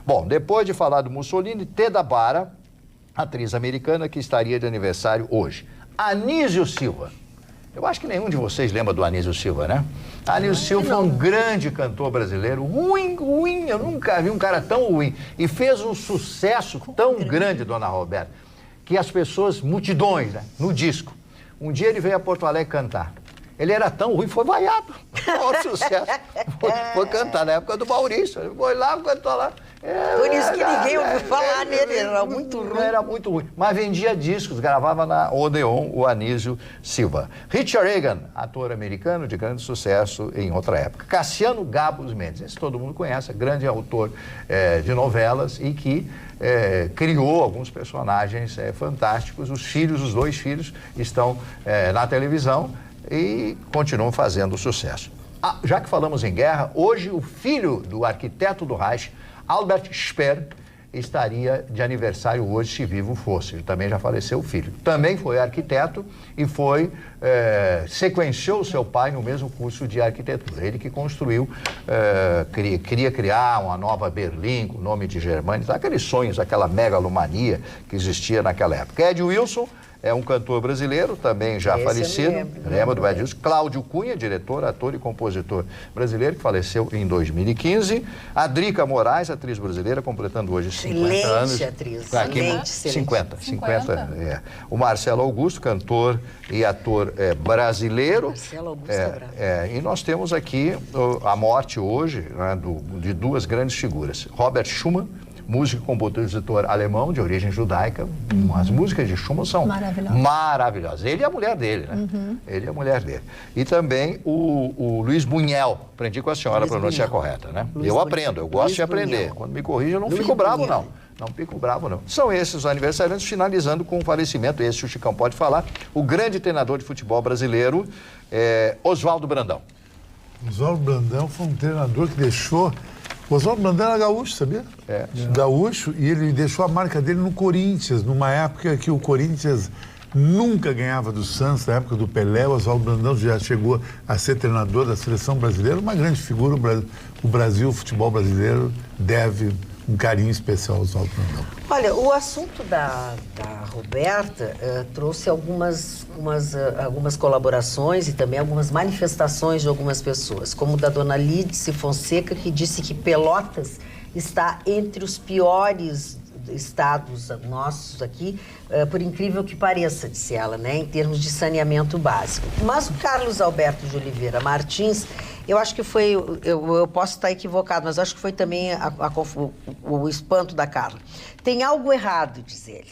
Bom, depois de falar do Mussolini, Teda Bara, atriz americana que estaria de aniversário hoje. Anísio Silva. Eu acho que nenhum de vocês lembra do Anísio Silva, né? Anísio Silva foi um grande cantor brasileiro, ruim, eu nunca vi um cara tão ruim. E fez um sucesso tão grande, dona Roberta, que as pessoas, multidões, né, no disco. Um dia ele veio a Porto Alegre cantar. Ele era tão ruim, foi vaiado. Maior sucesso. Foi cantar na época do Maurício. Ele foi lá, cantou lá. Por isso que ninguém ouviu falar nele, era muito ruim. Era muito ruim. Mas vendia discos, gravava na Odeon, o Anísio Silva. Richard Reagan, ator americano de grande sucesso em outra época. Cassiano Gabos Mendes, esse todo mundo conhece, grande autor de novelas e que criou alguns personagens fantásticos. Os 2 filhos, estão na televisão e continuam fazendo sucesso. Já que falamos em guerra, hoje o filho do arquiteto do Reich, Albert Speer, estaria de aniversário hoje, se vivo fosse. Ele também já faleceu, o filho. Também foi arquiteto e sequenciou seu pai no mesmo curso de arquitetura. Ele que construiu, queria criar uma nova Berlim, com o nome de Germânia, aqueles sonhos, aquela megalomania que existia naquela época. Ed Wilson é um cantor brasileiro, também já falecido. Lembra do Ed Wilson? Cláudio Cunha, diretor, ator e compositor brasileiro, que faleceu em 2015. A Drica Moraes, atriz brasileira, completando hoje 50 anos. Excelente atriz. Aqui, Excelente. 50. O Marcelo Augusto, cantor e ator brasileiro. Marcelo Augusto é bravo. E nós temos aqui a morte hoje, né, de 2 grandes figuras. Robert Schumann, músico e compositor alemão de origem judaica. As músicas de Schumann são maravilhosas. Ele e a mulher dele, né? Ele e a mulher dele. E também o Luiz Buñuel. Aprendi com a senhora a pronúncia correta, né? Eu aprendo, eu gosto de aprender. Quando me corrige, eu não fico bravo, não. Não fico bravo, não. São esses os aniversariantes, finalizando com o falecimento, esse o Chicão pode falar, o grande treinador de futebol brasileiro, Oswaldo Brandão. Oswaldo Brandão foi um treinador que deixou... O Oswaldo Brandão era gaúcho, sabia? Gaúcho, e ele deixou a marca dele no Corinthians, numa época que o Corinthians nunca ganhava do Santos, na época do Pelé. O Oswaldo Brandão já chegou a ser treinador da seleção brasileira, uma grande figura. O Brasil, o futebol brasileiro, deve um carinho especial ao Oswaldo Brandão. Olha, o assunto da Roberta trouxe algumas colaborações e também algumas manifestações de algumas pessoas, como da dona Lídice Fonseca, que disse que Pelotas está entre os piores estados nossos aqui, por incrível que pareça, disse ela, né, em termos de saneamento básico. Mas o Carlos Alberto de Oliveira Martins, eu acho que foi, eu posso estar equivocado, mas acho que foi também o espanto da Carla. Tem algo errado, diz ele.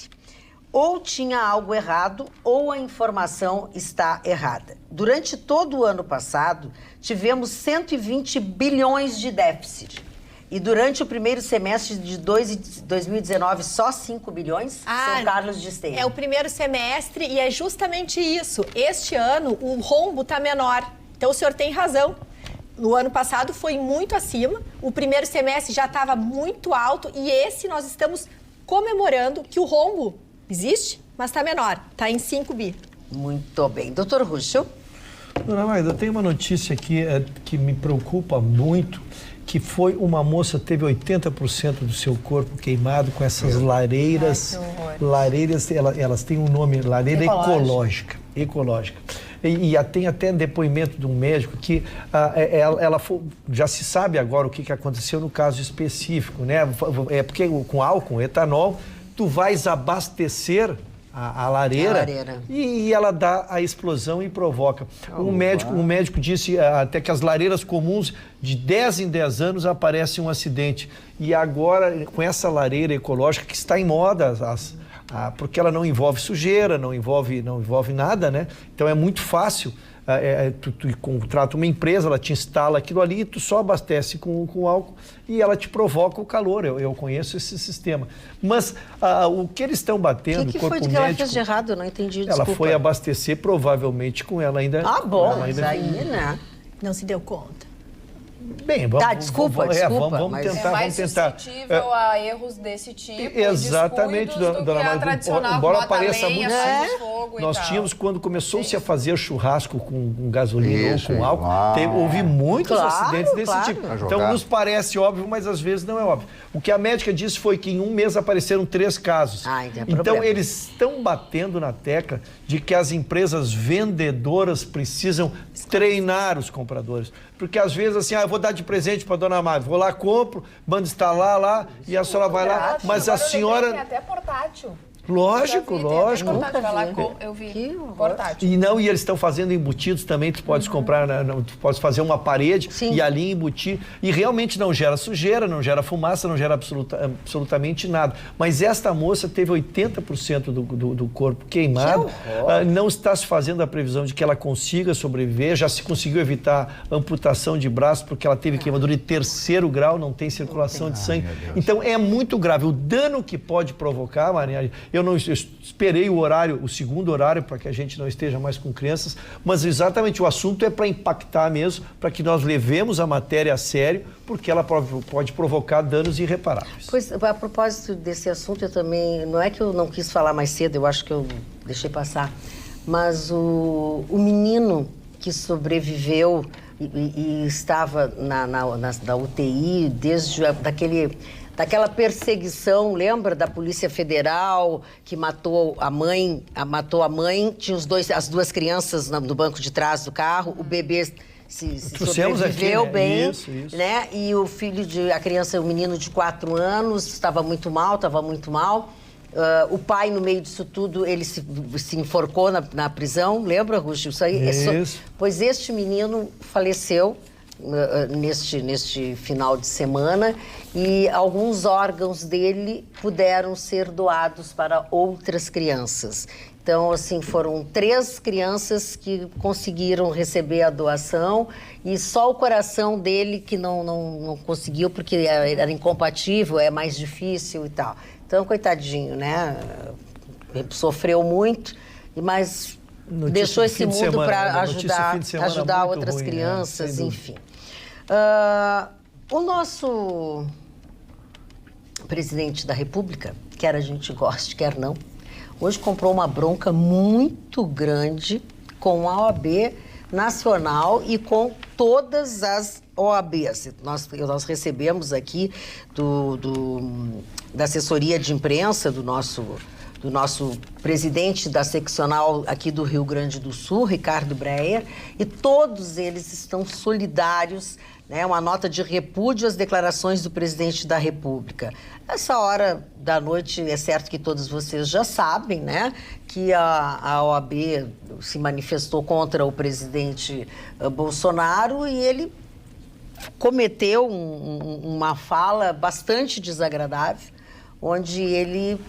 Ou tinha algo errado, ou a informação está errada. Durante todo o ano passado, tivemos 120 bilhões de déficit. E durante o primeiro semestre de 2019, só 5 bilhões? São Carlos de Esteio. É o primeiro semestre e é justamente isso. Este ano, o rombo está menor. Então, o senhor tem razão. No ano passado foi muito acima, o primeiro semestre já estava muito alto e esse nós estamos comemorando que o rombo existe, mas está menor, está em 5 bi. Muito bem. Doutor Ruschel? Dona Magda, tem uma notícia aqui que me preocupa muito, que foi uma moça que teve 80% do seu corpo queimado com essas lareiras. Lareiras, elas têm um nome, lareira ecológica. E tem até depoimento de um médico que já se sabe agora o que aconteceu no caso específico, né? É porque com álcool, etanol, tu vais abastecer a lareira e ela dá a explosão e provoca. Um médico disse até que as lareiras comuns, de 10 em 10 anos, aparece um acidente. E agora, com essa lareira ecológica que está em moda, porque ela não envolve sujeira, não envolve nada, né? Então é muito fácil. Tu contrata uma empresa, ela te instala aquilo ali, tu só abastece com álcool e ela te provoca o calor. Eu conheço esse sistema. Mas o que eles estão batendo, o que foi que ela fez de errado? Eu não entendi, desculpa. Ela foi abastecer provavelmente com ela ainda. Mas aí, né? Não se deu conta. Bem, vamos, desculpa, vamos mas tentar, mais vamos tentar. suscetível a erros desse tipo. Exatamente, do que a tradicional, embora pareça lenha, muito faz fogo e nós tal. tínhamos, quando começou-se a fazer churrasco com gasolina Isso, ou com álcool, houve muitos acidentes desse tipo. Então, nos parece óbvio, mas às vezes não é óbvio. O que a médica disse foi que em um mês apareceram 3 casos. Então, eles estão batendo na tecla de que as empresas vendedoras precisam treinar os compradores. Porque às vezes assim, eu vou dar de presente para dona Mari, vou lá, compro, mando instalar lá e a senhora vai lá. Mas a senhora... Tem até portátil. Lógico. Eu vi portátil. E eles estão fazendo embutidos também, tu podes comprar, tu podes fazer uma parede e ali embutir. E realmente não gera sujeira, não gera fumaça, não gera absolutamente nada. Mas esta moça teve 80% do corpo queimado. Não está se fazendo a previsão de que ela consiga sobreviver. Já se conseguiu evitar amputação de braço porque ela teve queimadura de 3º grau, não tem circulação de sangue. Então é muito grave. O dano que pode provocar, Maria, eu esperei o segundo horário para que a gente não esteja mais com crianças, mas exatamente o assunto é para impactar mesmo, para que nós levemos a matéria a sério, porque ela pode provocar danos irreparáveis. Pois, a propósito desse assunto, eu também, não é que eu não quis falar mais cedo, eu acho que eu deixei passar, mas o menino que sobreviveu e estava na UTI desde daquela perseguição, lembra da Polícia Federal que matou a mãe, tinha as 2 crianças no banco de trás do carro, o bebê se sobreviveu aqui, né? Bem, isso. Né? E o menino de 4 anos estava muito mal. O pai, no meio disso tudo, ele se enforcou na prisão, lembra, Rússio? Isso aí. Pois este menino faleceu neste final de semana e alguns órgãos dele puderam ser doados para outras crianças. Então, assim, foram 3 crianças que conseguiram receber a doação e só o coração dele que não conseguiu porque era incompatível, é mais difícil e tal. Então, coitadinho, né? Sofreu muito, mas deixou esse mundo para ajudar outras ruim, crianças, enfim. O nosso presidente da República, quer a gente goste, quer não, hoje comprou uma bronca muito grande com a OAB Nacional e com todas as OABs. Nós recebemos aqui da assessoria de imprensa do nosso presidente da seccional aqui do Rio Grande do Sul, Ricardo Breyer, e todos eles estão solidários, né? Uma nota de repúdio às declarações do presidente da República. Essa hora da noite, é certo que todos vocês já sabem, né? Que a OAB se manifestou contra o presidente Bolsonaro e ele cometeu uma fala bastante desagradável, onde ele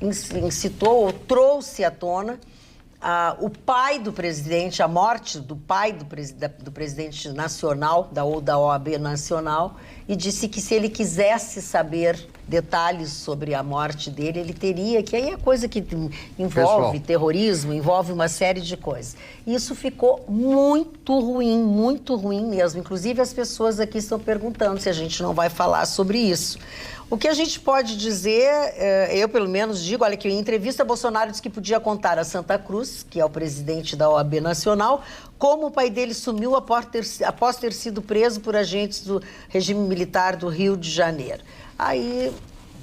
incitou ou trouxe à tona o pai do presidente, a morte do pai do presidente nacional, da OAB Nacional, e disse que se ele quisesse saber detalhes sobre a morte dele, ele teria, que aí é coisa que envolve terrorismo, envolve uma série de coisas. Isso ficou muito ruim mesmo. Inclusive, as pessoas aqui estão perguntando se a gente não vai falar sobre isso. O que a gente pode dizer, eu pelo menos digo, olha que em entrevista Bolsonaro disse que podia contar a Santa Cruz, que é o presidente da OAB Nacional, como o pai dele sumiu após ter sido preso por agentes do regime militar do Rio de Janeiro. Aí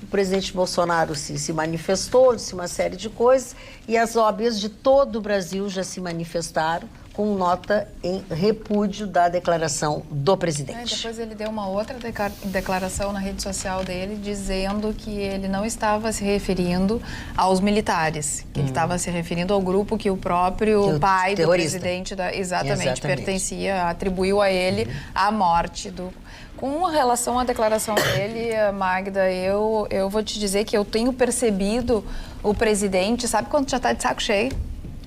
o presidente Bolsonaro se manifestou, disse uma série de coisas, e as OABs de todo o Brasil já se manifestaram com nota em repúdio da declaração do presidente. Depois ele deu uma outra declaração na rede social dele, dizendo que ele não estava se referindo aos militares, que ele estava se referindo ao grupo que o próprio pai do presidente exatamente pertencia, atribuiu a ele a morte do... Com relação à declaração dele, Magda, eu vou te dizer que eu tenho percebido o presidente, sabe quando já está de saco cheio?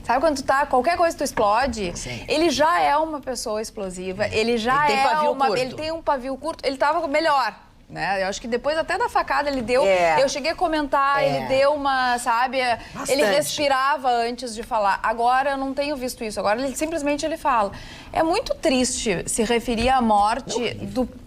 Sabe quando qualquer coisa tu explode? Sim. Ele já é uma pessoa explosiva, ele tem um pavio curto, ele estava melhor. né? Eu acho que depois até da facada ele deu... Eu cheguei a comentar, ele deu uma, sabe? Bastante. Ele respirava antes de falar. Agora eu não tenho visto isso. Agora ele simplesmente ele fala. É muito triste se referir à morte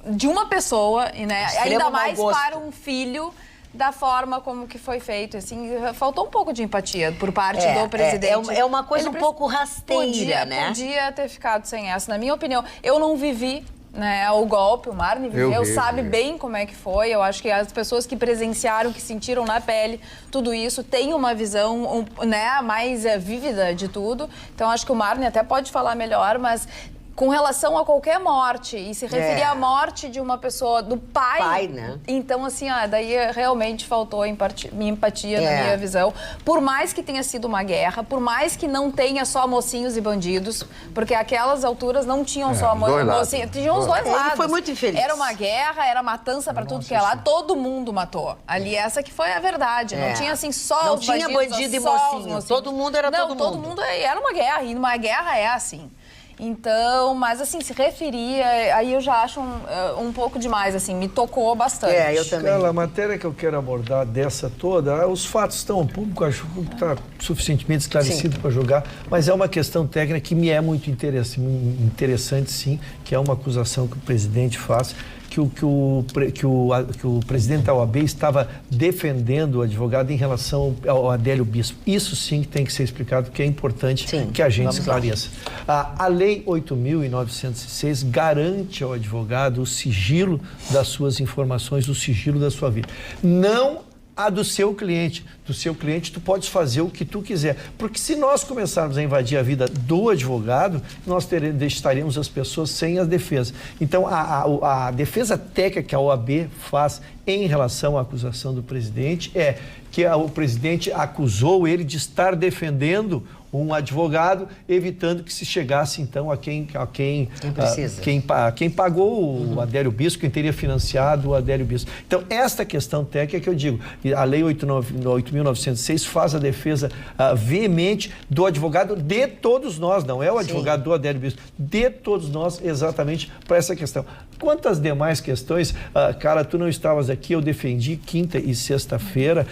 de uma pessoa, né? Ainda mais para um filho... da forma como que foi feito, assim, faltou um pouco de empatia por parte do presidente. É uma coisa um pouco rasteira, né? Podia ter ficado sem essa, na minha opinião. Eu não vivi, né, o golpe, o Marne viveu, sabe bem como é que foi. Eu acho que as pessoas que presenciaram, que sentiram na pele tudo isso, têm uma visão né, mais vívida de tudo. Então, acho que o Marne até pode falar melhor, mas... com relação a qualquer morte, e se referir à morte de uma pessoa, do pai, né? Então, assim, daí realmente faltou empatia na minha visão. Por mais que tenha sido uma guerra, por mais que não tenha só mocinhos e bandidos, porque aquelas alturas não tinham só mocinhos, tinham os dois lados. Ele foi muito infeliz. Era uma guerra, era matança pra tudo que é lá, todo mundo matou. Ali, essa que foi a verdade. Não tinha, assim, só não os tinha bandidos, bandido e só mocinho. Todo mundo era todo mundo. Não, todo mundo era uma guerra, e uma guerra é assim. Então, mas assim, se referir, aí eu já acho um pouco demais, assim, me tocou bastante. Eu também. A matéria que eu quero abordar dessa toda, os fatos estão ao público, acho que está suficientemente esclarecido para julgar, mas é uma questão técnica que me é muito interessante, sim, que é uma acusação que o presidente faz, que o presidente da OAB estava defendendo o advogado em relação ao Adélio Bispo. Isso sim que tem que ser explicado, porque é importante que a gente esclareça. A Lei 8.906 garante ao advogado o sigilo das suas informações, o sigilo da sua vida. Não a do seu cliente. Do seu cliente, tu podes fazer o que tu quiser. Porque se nós começarmos a invadir a vida do advogado, nós estaremos as pessoas sem a defesa. Então, a defesa técnica que a OAB faz em relação à acusação do presidente é que o presidente acusou ele de estar defendendo um advogado, evitando que se chegasse, então, a quem precisa. Quem pagou o Adélio Bispo, quem teria financiado o Adélio Bispo. Então, esta questão técnica que eu digo, a Lei 8.906 faz a defesa veemente do advogado de todos nós, não é o advogado do Adélio Bispo, de todos nós, exatamente para essa questão. Quanto às demais questões, cara, tu não estavas aqui, eu defendi quinta e sexta-feira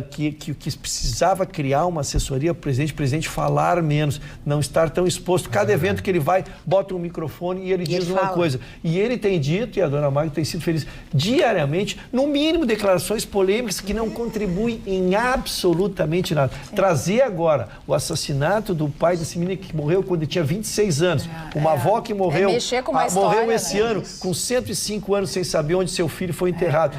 que precisava criar uma assessoria para o presidente falar menos, não estar tão exposto. Cada evento que ele vai, bota um microfone e ele diz uma coisa. E ele tem dito, e a dona Magda tem sido feliz, diariamente, no mínimo declarações polêmicas que não contribuem em absolutamente nada. Trazer agora o assassinato do pai desse menino que morreu quando ele tinha 26 anos, uma avó que morreu, morreu esse ano com 105 anos sem saber onde seu filho foi enterrado.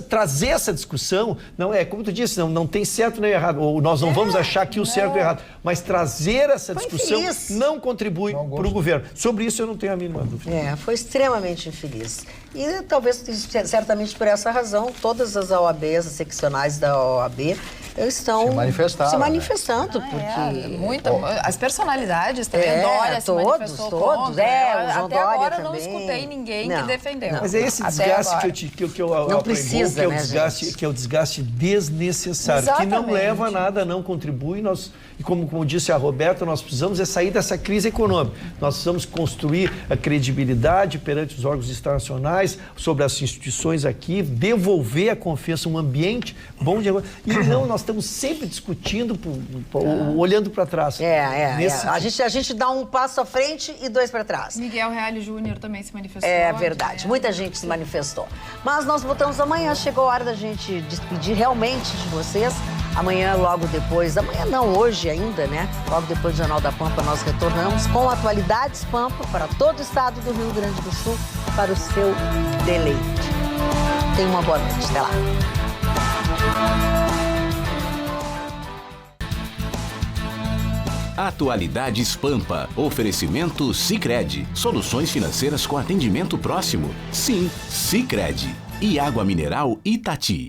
Trazer essa discussão, não é, como tu disse, não tem certo nem errado, ou nós não vamos achar que o certo ou errado, mas trazer essa discussão não contribui para o governo. Sobre isso eu não tenho a mínima dúvida. Foi extremamente infeliz. E talvez, certamente por essa razão, todas as OABs, as seccionais da OAB, estão se manifestando. Porque... as personalidades também, Dória se manifestou todos. Até Dória agora também. Não escutei ninguém que defendeu. Mas é esse desgaste que eu não precisa, que é o desgaste desnecessário, que não leva a nada, não contribui. E como disse a Roberta, nós precisamos sair dessa crise econômica. Nós precisamos construir a credibilidade perante os órgãos internacionais, sobre as instituições aqui, devolver a confiança, um ambiente bom de... E não, nós estamos sempre discutindo, olhando para trás. A gente dá um passo à frente e dois para trás. Miguel Reale Júnior também se manifestou. É verdade, muita gente se manifestou. Mas nós voltamos amanhã, chegou a hora da gente despedir realmente de vocês. Amanhã, logo depois, amanhã não, hoje ainda, né? Logo depois do Jornal da Pampa, nós retornamos com Atualidades Pampa para todo o estado do Rio Grande do Sul, para o seu deleite. Tenha uma boa noite, até lá. Atualidades Pampa. Oferecimento Sicredi. Soluções financeiras com atendimento próximo. Sim, Sicredi. E água mineral Itati.